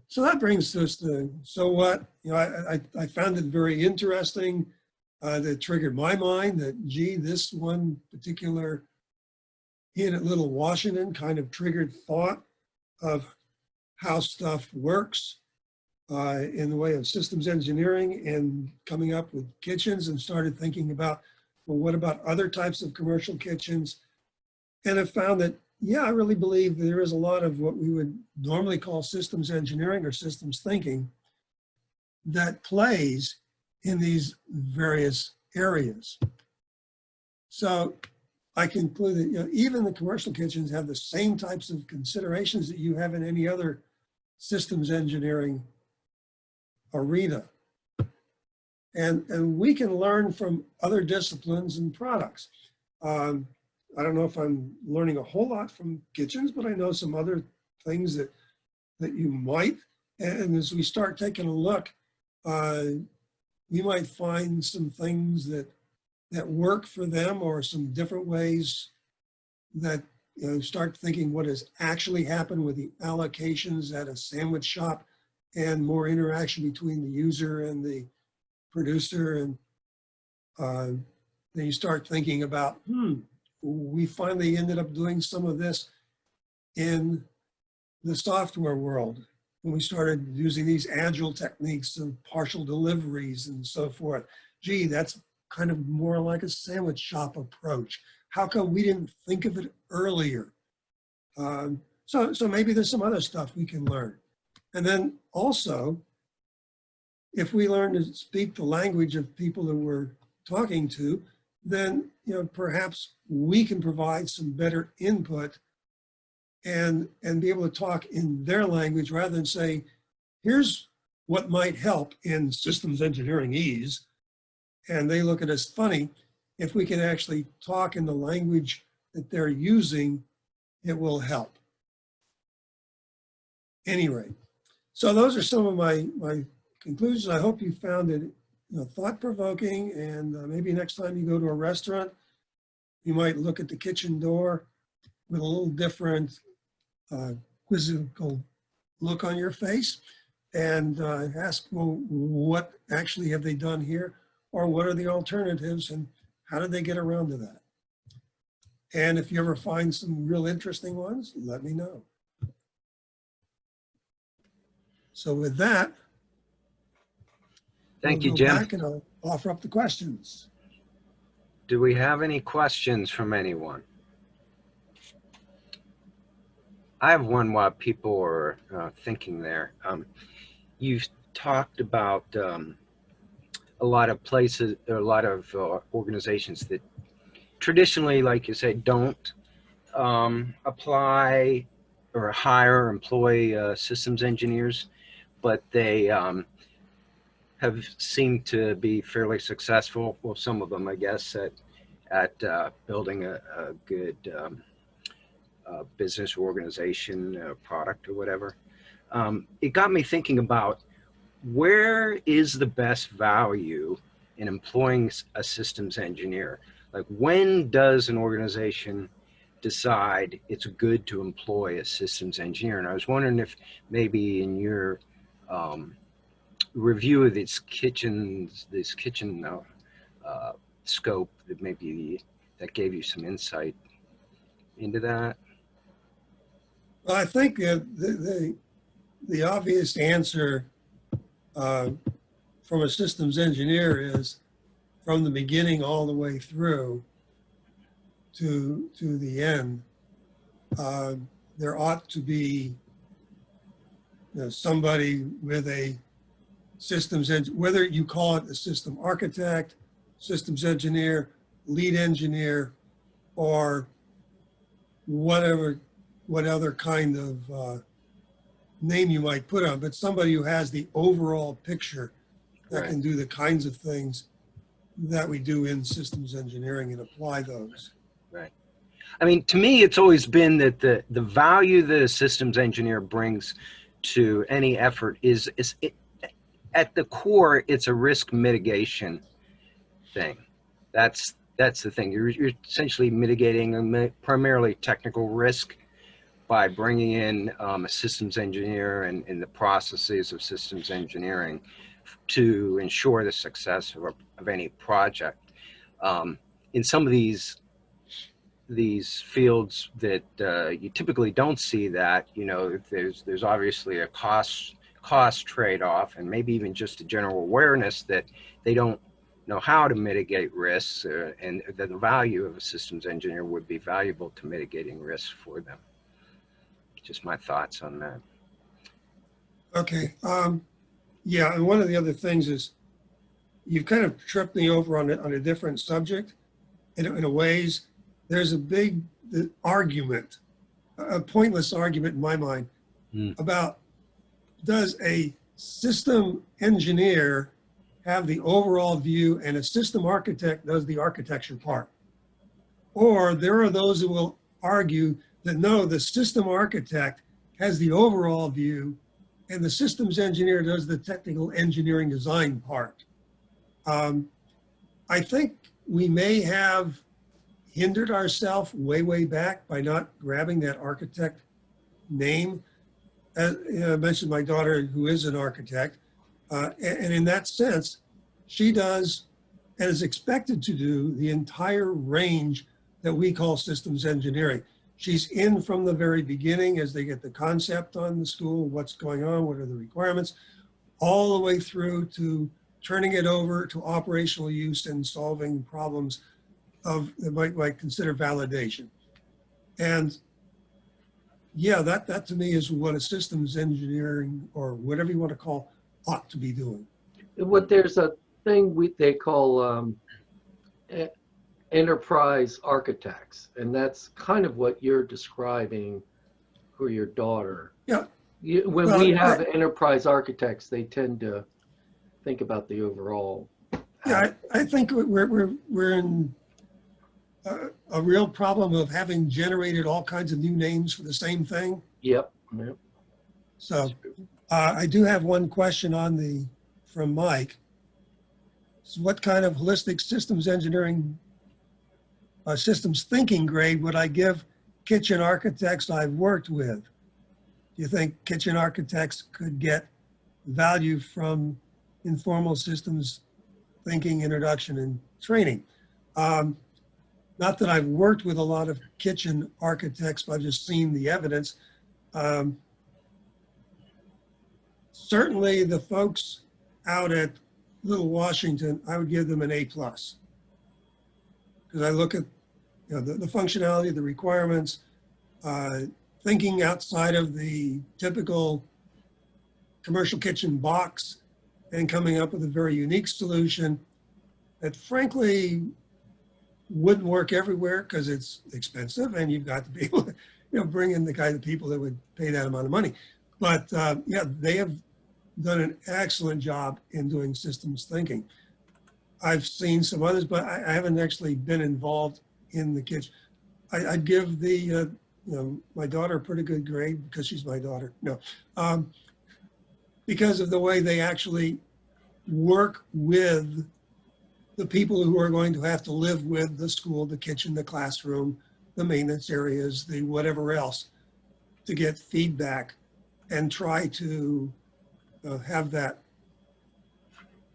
So that brings us to, so what? You know, I found it very interesting. That triggered my mind that, gee, this one particular in at Little Washington kind of triggered thought of how stuff works in the way of systems engineering and coming up with kitchens, and started thinking about, well, what about other types of commercial kitchens? And I found that, yeah, I really believe there is a lot of what we would normally call systems engineering or systems thinking that plays in these various areas. So I conclude that, you know, even the commercial kitchens have the same types of considerations that you have in any other systems engineering arena. And we can learn from other disciplines and products. I don't know if I'm learning a whole lot from kitchens, but I know some other things that you might. And as we start taking a look, we might find some things that work for them, or some different ways that, you know, start thinking what has actually happened with the allocations at a sandwich shop, and more interaction between the user and the producer. And then you start thinking about, we finally ended up doing some of this in the software world, when we started using these agile techniques of partial deliveries and so forth. Gee, that's kind of more like a sandwich shop approach. How come we didn't think of it earlier? So maybe there's some other stuff we can learn. And then also, if we learn to speak the language of people that we're talking to, then perhaps we can provide some better input and be able to talk in their language rather than say, here's what might help in systems engineering ease. And they look at us funny. If we can actually talk in the language that they're using, it will help. Anyway, so those are some of my conclusions. I hope you found it thought-provoking, and maybe next time you go to a restaurant, you might look at the kitchen door with a little different quizzical look on your face and ask, well, what actually have they done here? Or what are the alternatives and how did they get around to that? And if you ever find some real interesting ones, let me know. So with that, Thank we'll you, go Jim. back and I'll offer up the questions. Do we have any questions from anyone? I have one while people are thinking there. You've talked about a lot of places, or a lot of organizations that traditionally, like you say, don't apply or hire or employ systems engineers, but they have seemed to be fairly successful. Well, some of them, I guess, at building a good business organization, product or whatever. It got me thinking about where is the best value in employing a systems engineer? Like, when does an organization decide it's good to employ a systems engineer? And I was wondering if maybe in your review of this kitchen scope, that maybe that gave you some insight into that. Well, I think the obvious answer from a systems engineer is, from the beginning all the way through to the end, there ought to be somebody with a systems whether you call it a system architect, systems engineer, lead engineer, or what other kind of name you might put on, but somebody who has the overall picture that Right. can do the kinds of things that we do in systems engineering and apply those. Right. I mean, to me, it's always been that the value that a systems engineer brings to any effort is at the core, it's a risk mitigation thing. That's the thing. You're essentially mitigating a primarily technical risk by bringing in a systems engineer and in the processes of systems engineering to ensure the success of any project. In some of these fields that you typically don't see that, there's obviously a cost trade-off, and maybe even just a general awareness that they don't know how to mitigate risks, and that the value of a systems engineer would be valuable to mitigating risks for them. Just my thoughts on that. Okay. Yeah, and one of the other things is you've kind of tripped me over on a different subject. In a ways, there's a big argument, a pointless argument in my mind, about, does a system engineer have the overall view and a system architect does the architecture part? Or there are those who will argue that no, the system architect has the overall view and the systems engineer does the technical engineering design part. I think we may have hindered ourselves way back by not grabbing that architect name. I mentioned my daughter, who is an architect, and in that sense, she does and is expected to do the entire range that we call systems engineering. she's in from the very beginning as they get the concept on the school, what's going on, what are the requirements, all the way through to turning it over to operational use and solving problems of that might consider validation. And yeah, that to me is what a systems engineering or whatever you want to call ought to be doing. There's a thing they call enterprise architects, and that's kind of what you're describing for your daughter. Yeah. When we have enterprise architects, they tend to think about the overall. Yeah, I think we're in a real problem of having generated all kinds of new names for the same thing. Yep. So I do have one question from Mike. So what kind of holistic systems engineering, systems thinking grade would I give kitchen architects I've worked with? Do you think kitchen architects could get value from informal systems thinking introduction and training? Not that I've worked with a lot of kitchen architects, but I've just seen the evidence. Certainly the folks out at Little Washington, I would give them an A+. Because I look at the functionality, the requirements, thinking outside of the typical commercial kitchen box and coming up with a very unique solution that frankly wouldn't work everywhere because it's expensive and you've got to be able to bring in the kind of people that would pay that amount of money. But yeah, they have done an excellent job in doing systems thinking. I've seen some others, but I haven't actually been involved in the kitchen. I'd give my daughter a pretty good grade because she's my daughter. No, because of the way they actually work with the people who are going to have to live with the school, the kitchen, the classroom, the maintenance areas, the whatever else, to get feedback and try to have that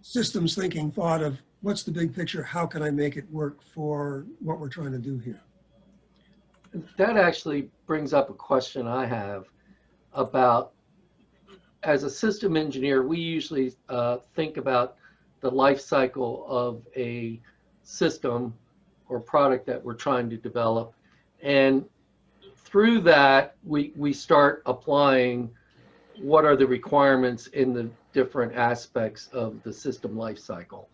systems thinking thought of what's the big picture, how can I make it work for what we're trying to do here? That actually brings up a question I have about, as a system engineer, we usually think about the life cycle of a system or product that we're trying to develop. And through that, we start applying what are the requirements in the different aspects of the system life cycle.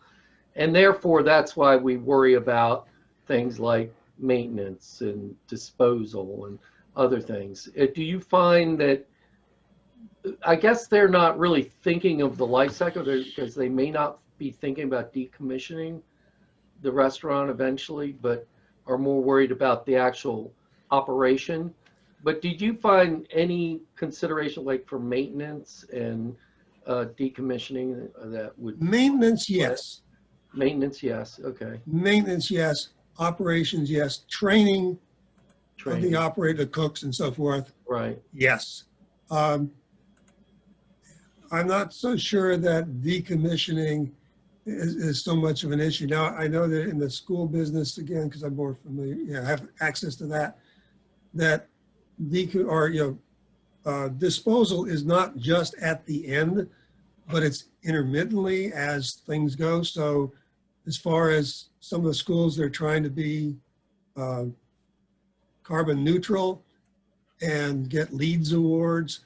And therefore, that's why we worry about things like maintenance and disposal and other things. Do you find that, I guess they're not really thinking of the life cycle because they may not be thinking about decommissioning the restaurant eventually, but are more worried about the actual operation? But did you find any consideration like for maintenance and decommissioning that would? Maintenance, yes. Maintenance, yes. Okay. Maintenance, yes. Operations, yes. Training of the operator, cooks, and so forth. Right. Yes. I'm not so sure that decommissioning is so much of an issue. Now, I know that in the school business, again, because I'm more familiar, I have access to that disposal is not just at the end, but it's intermittently as things go. So as far as some of the schools, they're trying to be carbon neutral and get LEEDs awards.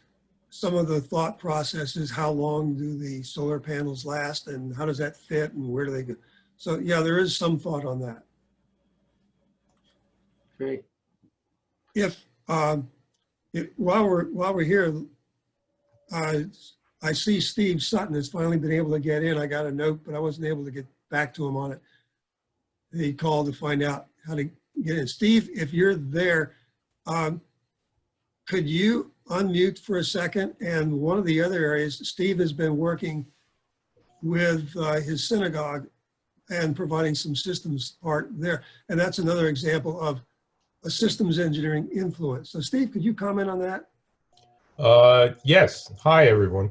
Some of the thought process is how long do the solar panels last and how does that fit and where do they go? So yeah, there is some thought on that. Great. While we're here, I see Steve Sutton has finally been able to get in. I got a note, but I wasn't able to get back to him on it. He called to find out how to get in. Steve, if you're there, could you unmute for a second? And one of the other areas, Steve has been working with his synagogue and providing some systems part there. And that's another example of a systems engineering influence. So Steve, could you comment on that? Yes. Hi, everyone.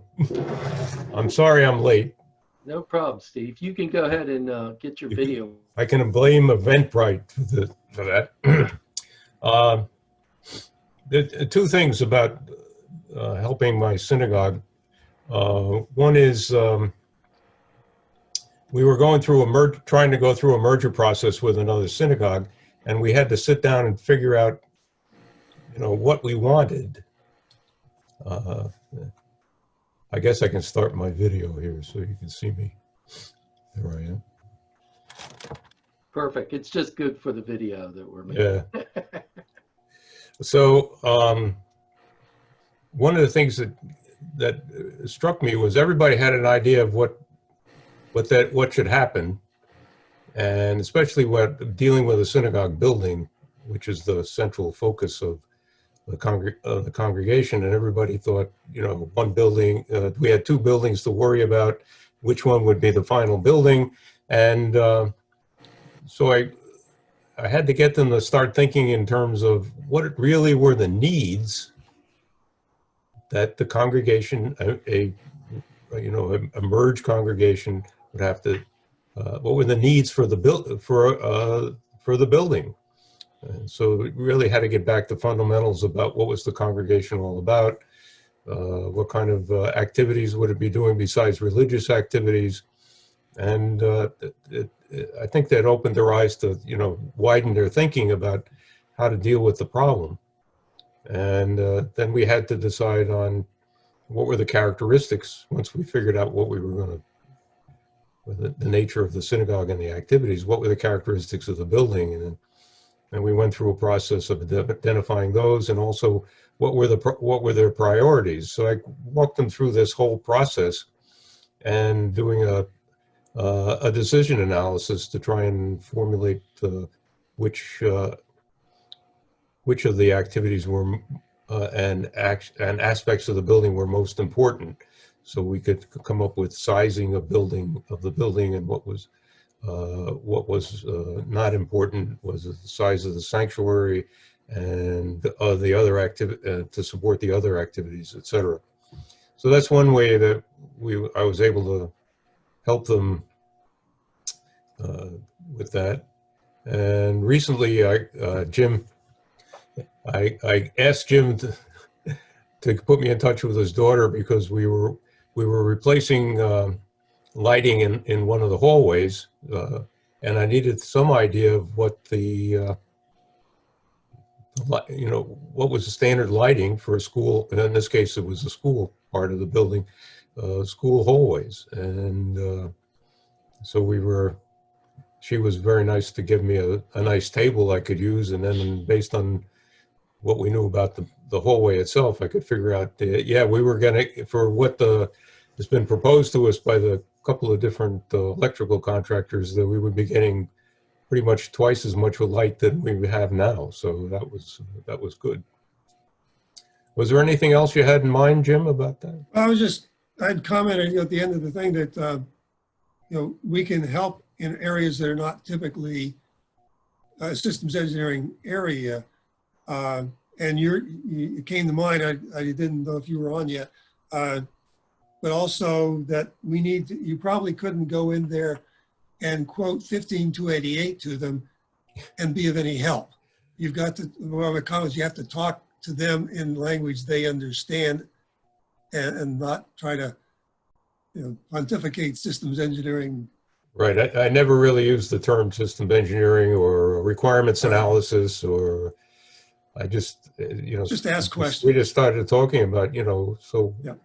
I'm sorry I'm late. No problem, Steve. You can go ahead and get your video. I can blame Eventbrite for that. There are two things about helping my synagogue. One is we were going through trying to go through a merger process with another synagogue, and we had to sit down and figure out, what we wanted. I guess I can start my video here so you can see me. There I am. Perfect. It's just good for the video that we're making. Yeah. So one of the things that struck me was everybody had an idea of what should happen, and especially dealing with a synagogue building, which is the central focus of the congregation. And everybody thought, one building. We had two buildings to worry about. Which one would be the final building? And so I had to get them to start thinking in terms of what really were the needs that the congregation, a merged congregation, would have to. What were the needs for the building? And so we really had to get back to fundamentals about what was the congregation all about. What kind of activities would it be doing besides religious activities? And I think that opened their eyes to, widen their thinking about how to deal with the problem. And then we had to decide on what were the characteristics once we figured out what we were going to, the nature of the synagogue and the activities, what were the characteristics of the building. And we went through a process of identifying those, and also what were their priorities. So I walked them through this whole process and doing a decision analysis to try and formulate which of the activities were and aspects of the building were most important, so we could come up with sizing of the building, and what was not important was the size of the sanctuary and the other to support the other activities, etc. So that's one way that I was able to help them with that. And recently, I asked Jim to put me in touch with his daughter, because we were replacing lighting in one of the hallways, and I needed some idea of what what was the standard lighting for a school, and in this case it was the school part of the building, school hallways. And so she was very nice to give me a nice table I could use, and then based on what we knew about the hallway itself, I could figure out, we were gonna, for what has been proposed to us by the couple of different electrical contractors, that we would be getting pretty much twice as much light than we have now. So that was good. Was there anything else you had in mind, Jim, about that? I'd commented at the end of the thing that, we can help in areas that are not typically systems engineering area. And it came to mind, I didn't know if you were on yet, but also that you probably couldn't go in there and quote 15288 to them and be of any help. You've got to, you have to talk to them in language they understand, and not try to, pontificate systems engineering. Right. I never really used the term systems engineering or requirements analysis, or I just, just ask questions. We just started talking about, so yeah.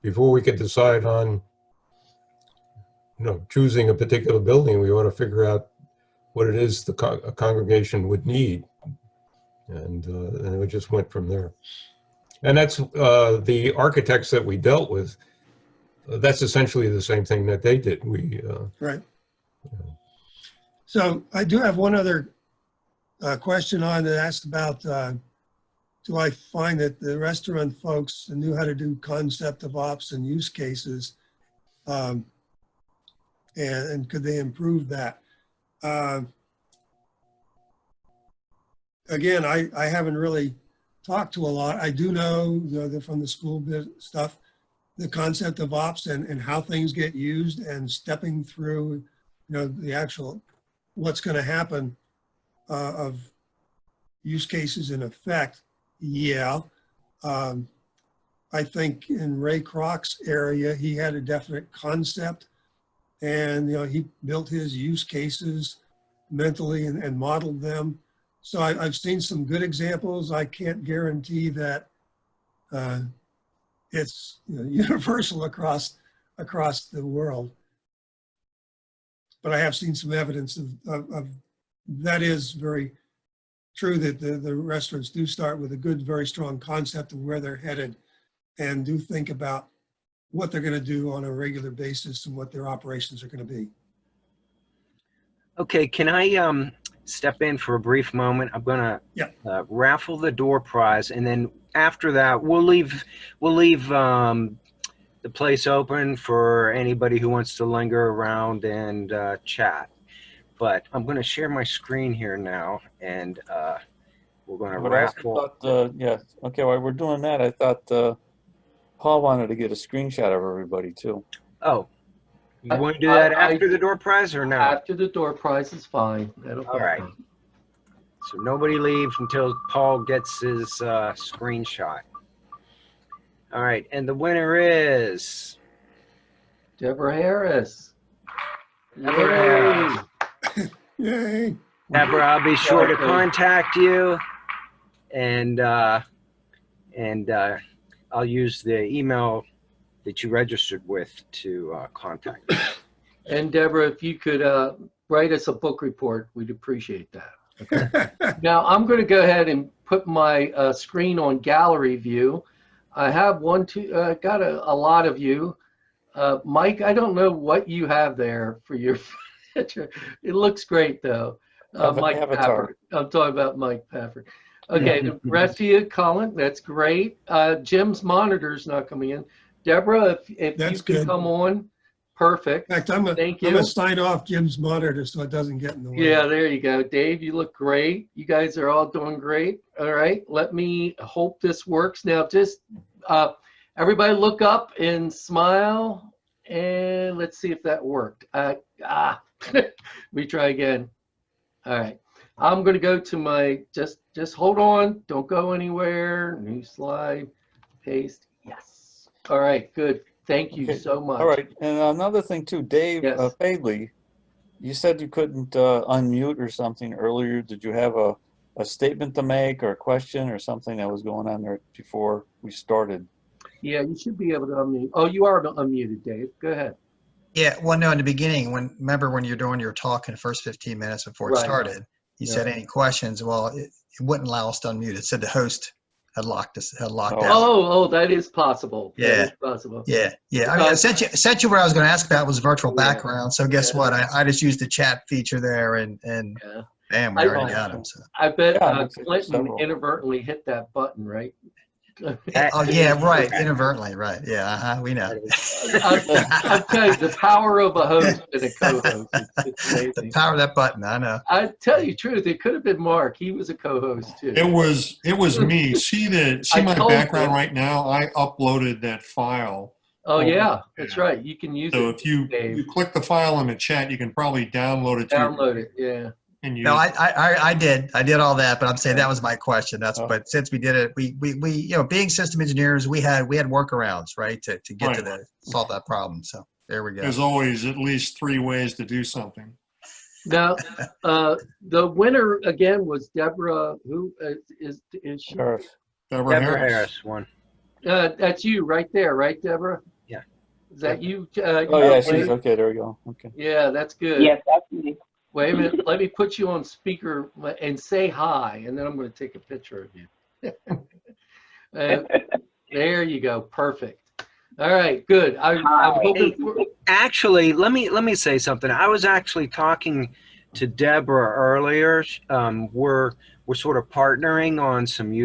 Before we could decide on, choosing a particular building, we ought to figure out what it is a congregation would need. And we just went from there. And that's the architects that we dealt with. That's essentially the same thing that they did. Right. So I do have one other question on that asked about, do I find that the restaurant folks knew how to do concept of ops and use cases, and could they improve that? Again, I haven't really talked to a lot. I do know, from the school stuff, the concept of ops and how things get used, and stepping through, the actual what's going to happen of use cases in effect yeah. I think in Ray Kroc's area, he had a definite concept, and he built his use cases mentally and modeled them. So I've seen some good examples. I can't guarantee that it's universal across the world, but I have seen some evidence of that is very true, that the restaurants do start with a good, very strong concept of where they're headed, and do think about what they're going to do on a regular basis and what their operations are going to be. Okay, can I step in for a brief moment? I'm going to raffle the door prize, and then after that, we'll leave the place open for anybody who wants to linger around and chat. But I'm going to share my screen here now, and we're going to raffle. Yeah. Okay. While we're doing that, I thought Paul wanted to get a screenshot of everybody too. Oh, you want to do that after the door prize or no? After the door prize is fine. All right. So nobody leaves until Paul gets his screenshot. All right, and the winner is Deborah Harris. Deborah Yay. Yay! Deborah. I'll be sure to contact you, and I'll use the email that you registered with to contact you. And Deborah, if you could write us a book report, we'd appreciate that. Okay. Now I'm going to go ahead and put my screen on gallery view. I have got a lot of you. Mike, I don't know what you have there for your picture. It looks great though. Mike Pafford. I'm talking about Mike Pafford. Okay, the rest of you, Colin, that's great. Jim's monitor's not coming in. Deborah, if you can come on, perfect. In fact, I'm going to sign off Jim's monitor so it doesn't get in the way. Yeah, there you go. Dave, you look great. You guys are all doing great. All right, let me hope this works. Now, just everybody look up and smile, and let's see if that worked. We try again. All right, I'm going to go to my, just hold on. Don't go anywhere. New slide, paste. Yes. All right, good. Thank you so much. All right, and another thing too, Dave Fadley, you said you couldn't unmute or something earlier. Did you have a statement to make or a question or something that was going on there before we started? Yeah, you should be able to unmute. Oh, you are unmuted, Dave. Go ahead. Yeah, well, no, in the beginning, remember when you're doing your talk in the first 15 minutes before it started, you said any questions. Well, it wouldn't allow us to unmute. It said the host had locked out. Oh, that is possible. Yeah. That is possible. Yeah. I mean, essentially what I was going to ask about was virtual background. So guess what? I just used the chat feature there and bam, we already got him. So. I bet Clinton inadvertently hit that button, right? Oh yeah, right. Inadvertently, right. Yeah, we know. I'll tell you, the power of a host and a co-host. It's amazing. The power of that button, I know. I tell you the truth, it could have been Mark. He was a co-host too. It was me. See my background right now? I uploaded that file. Oh yeah, that's right. You can use it. So if you click the file in the chat, you can probably download it. Download it, yeah. No, I did all that, but I'm saying that was my question. But since we did it, we being system engineers, we had workarounds, right, to get to solve that problem. So there we go. There's always at least 3 ways to do something. Now, the winner again was Deborah. Who is she? Deborah Harris won. That's you right there, right, Deborah? Yeah. Is that you? She's okay. There we go. Okay. Yeah, that's good. Yes, that's me. Wait a minute. Let me put you on speaker and say hi, and then I'm going to take a picture of you. There you go. Perfect. All right. Good. I'm hoping for. Actually, let me say something. I was actually talking to Deborah earlier. We're sort of partnering on some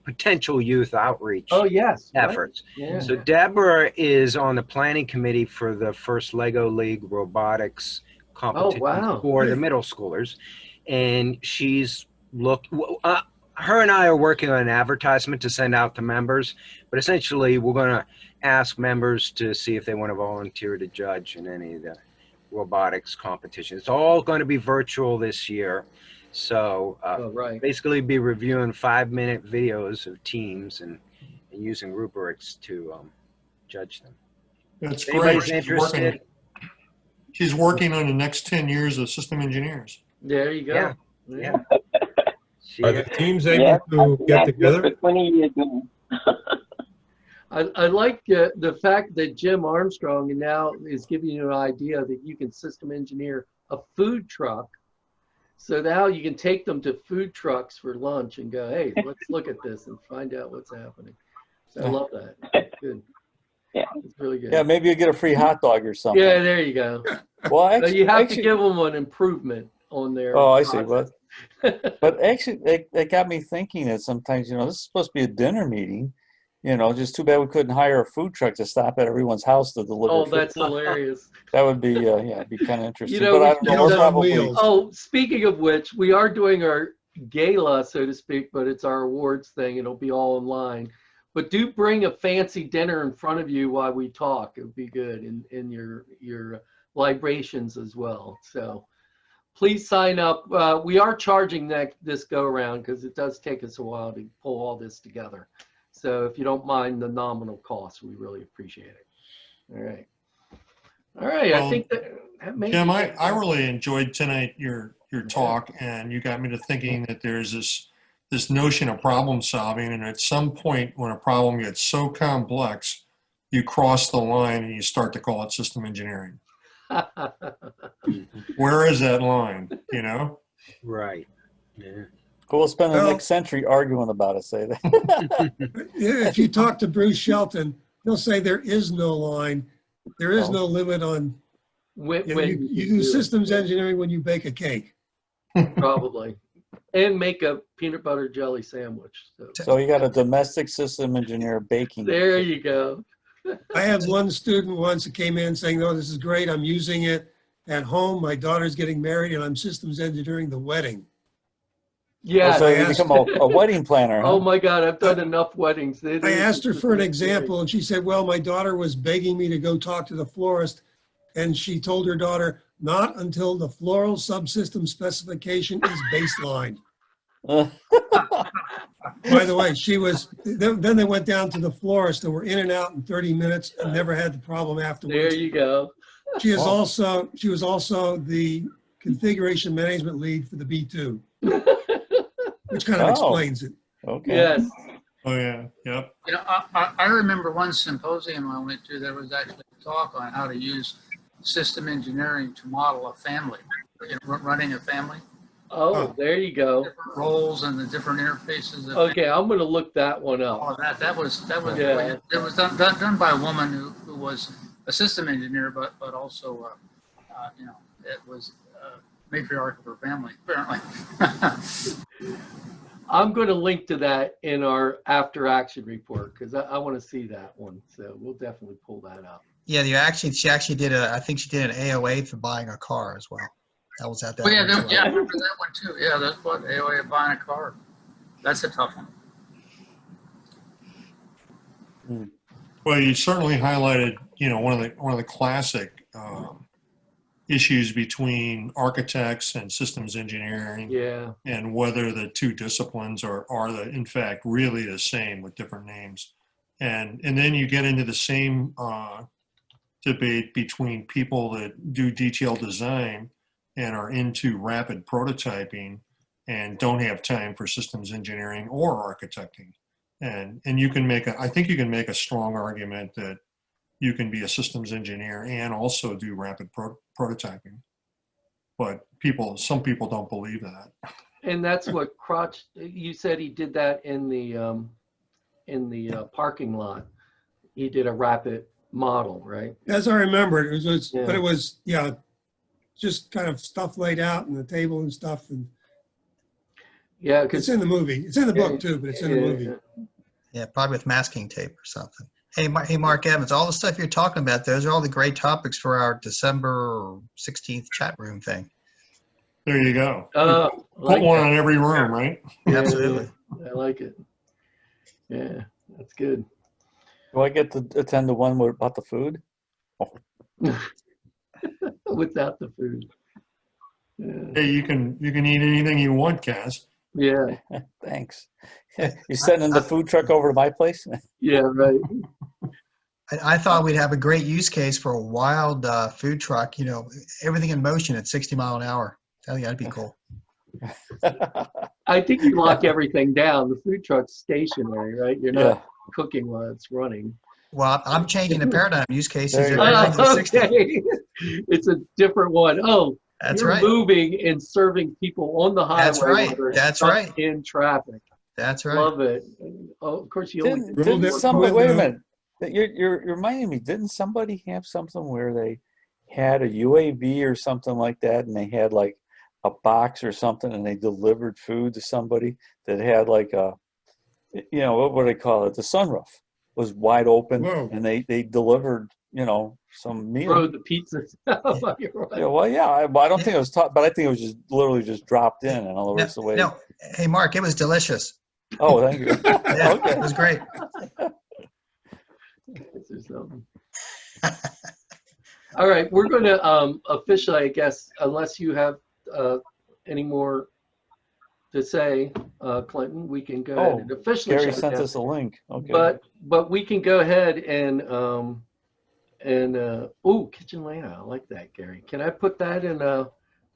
potential youth outreach. Efforts. Right. Yeah. So Deborah is on the planning committee for the first Lego League robotics competition for the middle schoolers, and she's her and I are working on an advertisement to send out to members, but essentially we're going to ask members to see if they want to volunteer to judge in any of the robotics competitions. It's all going to be virtual this year, So right. basically be reviewing 5-minute videos of teams and using rubrics to judge them. That's If great. anybody's interested, She's working on the next 10 years of system engineers. There you go. Yeah. Yeah. Are the teams able to get together? 20 years now. I like the fact that Jim Armstrong now is giving you an idea that you can system engineer a food truck. So now you can take them to food trucks for lunch and go, hey, let's look at this and find out what's happening. So I love that. Good. Yeah. It's really good. Yeah, maybe you get a free hot dog or something. Yeah, there you go. Well, So actually, you have to give them an improvement on their. Oh, I see. process. But actually, they got me thinking that sometimes, this is supposed to be a dinner meeting. Just too bad we couldn't hire a food truck to stop at everyone's house to deliver Oh, food. that's hilarious. That would be, it'd be kind of interesting. You know, but I don't know, Meals we're on probably, Wheels. Oh, speaking of which, we are doing our gala, so to speak, but it's our awards thing. It'll be all online. But do bring a fancy dinner in front of you while we talk. It would be good in your libations as well. So please sign up. We are charging this go around because it does take us a while to pull all this together. So if you don't mind the nominal cost, we really appreciate it. All right. All right. Well, I think that may Jim, be I really enjoyed tonight your talk, and you got me to thinking that there's this notion of problem solving, and at some point when a problem gets so complex, you cross the line and you start to call it system engineering. Where is that line, right. Yeah. we'll spend the Well- next century arguing about it, say that. Yeah, if you talk to Bruce Shelton, he'll say there is no line. There is no limit on, when you do systems engineering when you bake a cake. probably, and make a peanut butter jelly sandwich. So you got a domestic system engineer baking. There you go. I had one student once that came in saying, "No, this is great. I'm using it at home. My daughter's getting married and I'm systems engineering the wedding." Yeah. So you become a wedding planner, huh? Oh my God, I've done enough weddings. I asked her for an example and she said, "Well, my daughter was begging me to go talk to the florist, and she told her daughter, not until the floral subsystem specification is baseline." By the way, then they went down to the florist and were in and out in 30 minutes and never had the problem afterwards. There you go. She was also the configuration management lead for the B2, which kind of explains it. Okay. Yes. Oh, yeah. Yep. I remember one symposium I went to, there was actually a talk on how to use system engineering to model a family, running a family. Oh, there you go. Different roles and the different interfaces. Okay, I'm going to look that one up. Oh, that was Yeah. it was done by a woman who was a system engineer, but also it was matriarch of her family apparently. I'm going to link to that in our after action report because I want to see that one. So we'll definitely pull that up. Yeah, she actually did I think she did an AOA for buying a car as well. That was at that. Oh yeah, one as well. I remember that one too. Yeah, that's what AOA of buying a car. That's a tough one. Well, you certainly highlighted, one of the classic issues between architects and systems engineering, Yeah. and whether the two disciplines are in fact really the same with different names, and then you get into the same debate between people that do detailed design and are into rapid prototyping and don't have time for systems engineering or architecting. And you can I think you can make a strong argument that you can be a systems engineer and also do rapid prototyping. But some people don't believe that. And that's what Crotch, you said he did that in the parking lot. He did a rapid model, right? As I remember, it was Yeah. but it was, just kind of stuff laid out on the table and stuff. And Yeah, it's because in the movie. It's in the book too, but it's in the movie. Yeah, probably with masking tape or something. Hey, Mark Evans, all the stuff you're talking about, those are all the great topics for our December 16th chat room thing. There you go. Like Put one that. on every room, right? Yeah, Absolutely. I like it. Yeah, that's good. Do I get to attend the one about the food? Without the food. Hey, you can eat anything you want, Cass. Yeah, Thanks. You sending the food truck over to my place? yeah, right. I thought we'd have a great use case for a wild food truck, you know, everything in motion at 60 mile an hour. I think that'd be cool. I think you lock everything down. The food truck's stationary, right? You're not Yeah. cooking while it's running. Well, I'm changing the paradigm. Use cases There you are go. everything's at 60. Okay. It's a different one. Oh, That's you're right. moving and serving people on the highway. That's right. while they're That's stuck right. in traffic. That's right. Love it. Oh, of course, you only Didn't Rolled somebody, it- wait a minute, you're reminding me, didn't somebody have something where they had a UAV or something like that, and they had like a box or something, and they delivered food to somebody that had like a, you know, what do they call it? The sunroof was wide open, Whoa. and they delivered, you know, some meal. throw the pizzas. You're right. Yeah, well, yeah, I don't think it was taught, but I think it was just literally just dropped in, and all the rest of the way. No, hey, Mark, it was delicious. Oh, thank you. Yeah, Okay. it was great. Or something. All right, we're going to officially, I guess, unless you have any more to say, Clinton, we can go ahead and officially Gary shut it sent down. us a link. Okay. But we can go ahead and oh, kitchen layout. I like that, Gary. Can I put that in?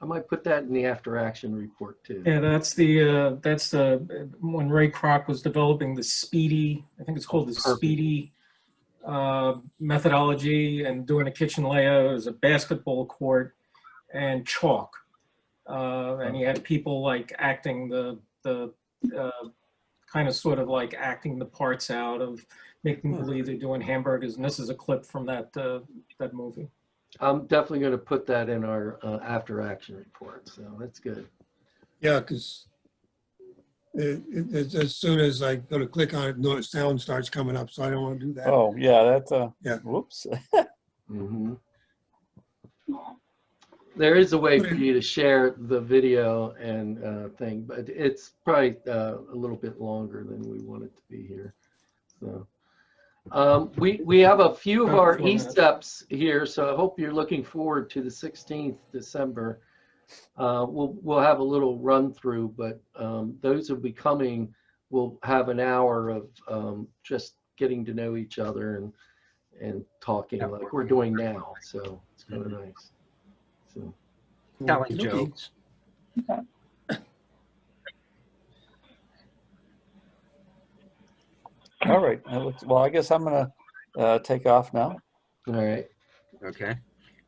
I might put that in the after action report too. Yeah, that's the when Ray Kroc was developing the Speedy, I think it's called the Speedy methodology, and doing a kitchen layout. It was a basketball court and chalk, and he had people like acting the kind of sort of like acting the parts out of making believe they're doing hamburgers. And this is a clip from that that movie. I'm definitely going to put that in our after action report. So that's good. Yeah, because as soon as I go to click on it, no sound starts coming up, so I don't want to do that. Oh, yeah, that's Yeah. whoops. Mm-hmm. There is a way for you to share the video and thing, but it's probably a little bit longer than we want it to be here. So we have a few of our ESEPs here, so I hope you're looking forward to the 16th December. We'll have a little run through, but those who will be coming will have an hour of just getting to know each other and talking like we're doing now. So it's kind of nice. So. Telling jokes. All right. Well, I guess I'm gonna take off now. All right. Okay.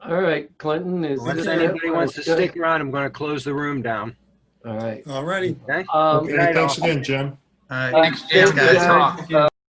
All right, Clinton. Unless anybody wants to stick around, I'm going to close the room down. All right. All righty. Okay. Okay, Good night, Thanks all. again, Jim. All right. Thanks, Jim. Thanks, guys. Good talk.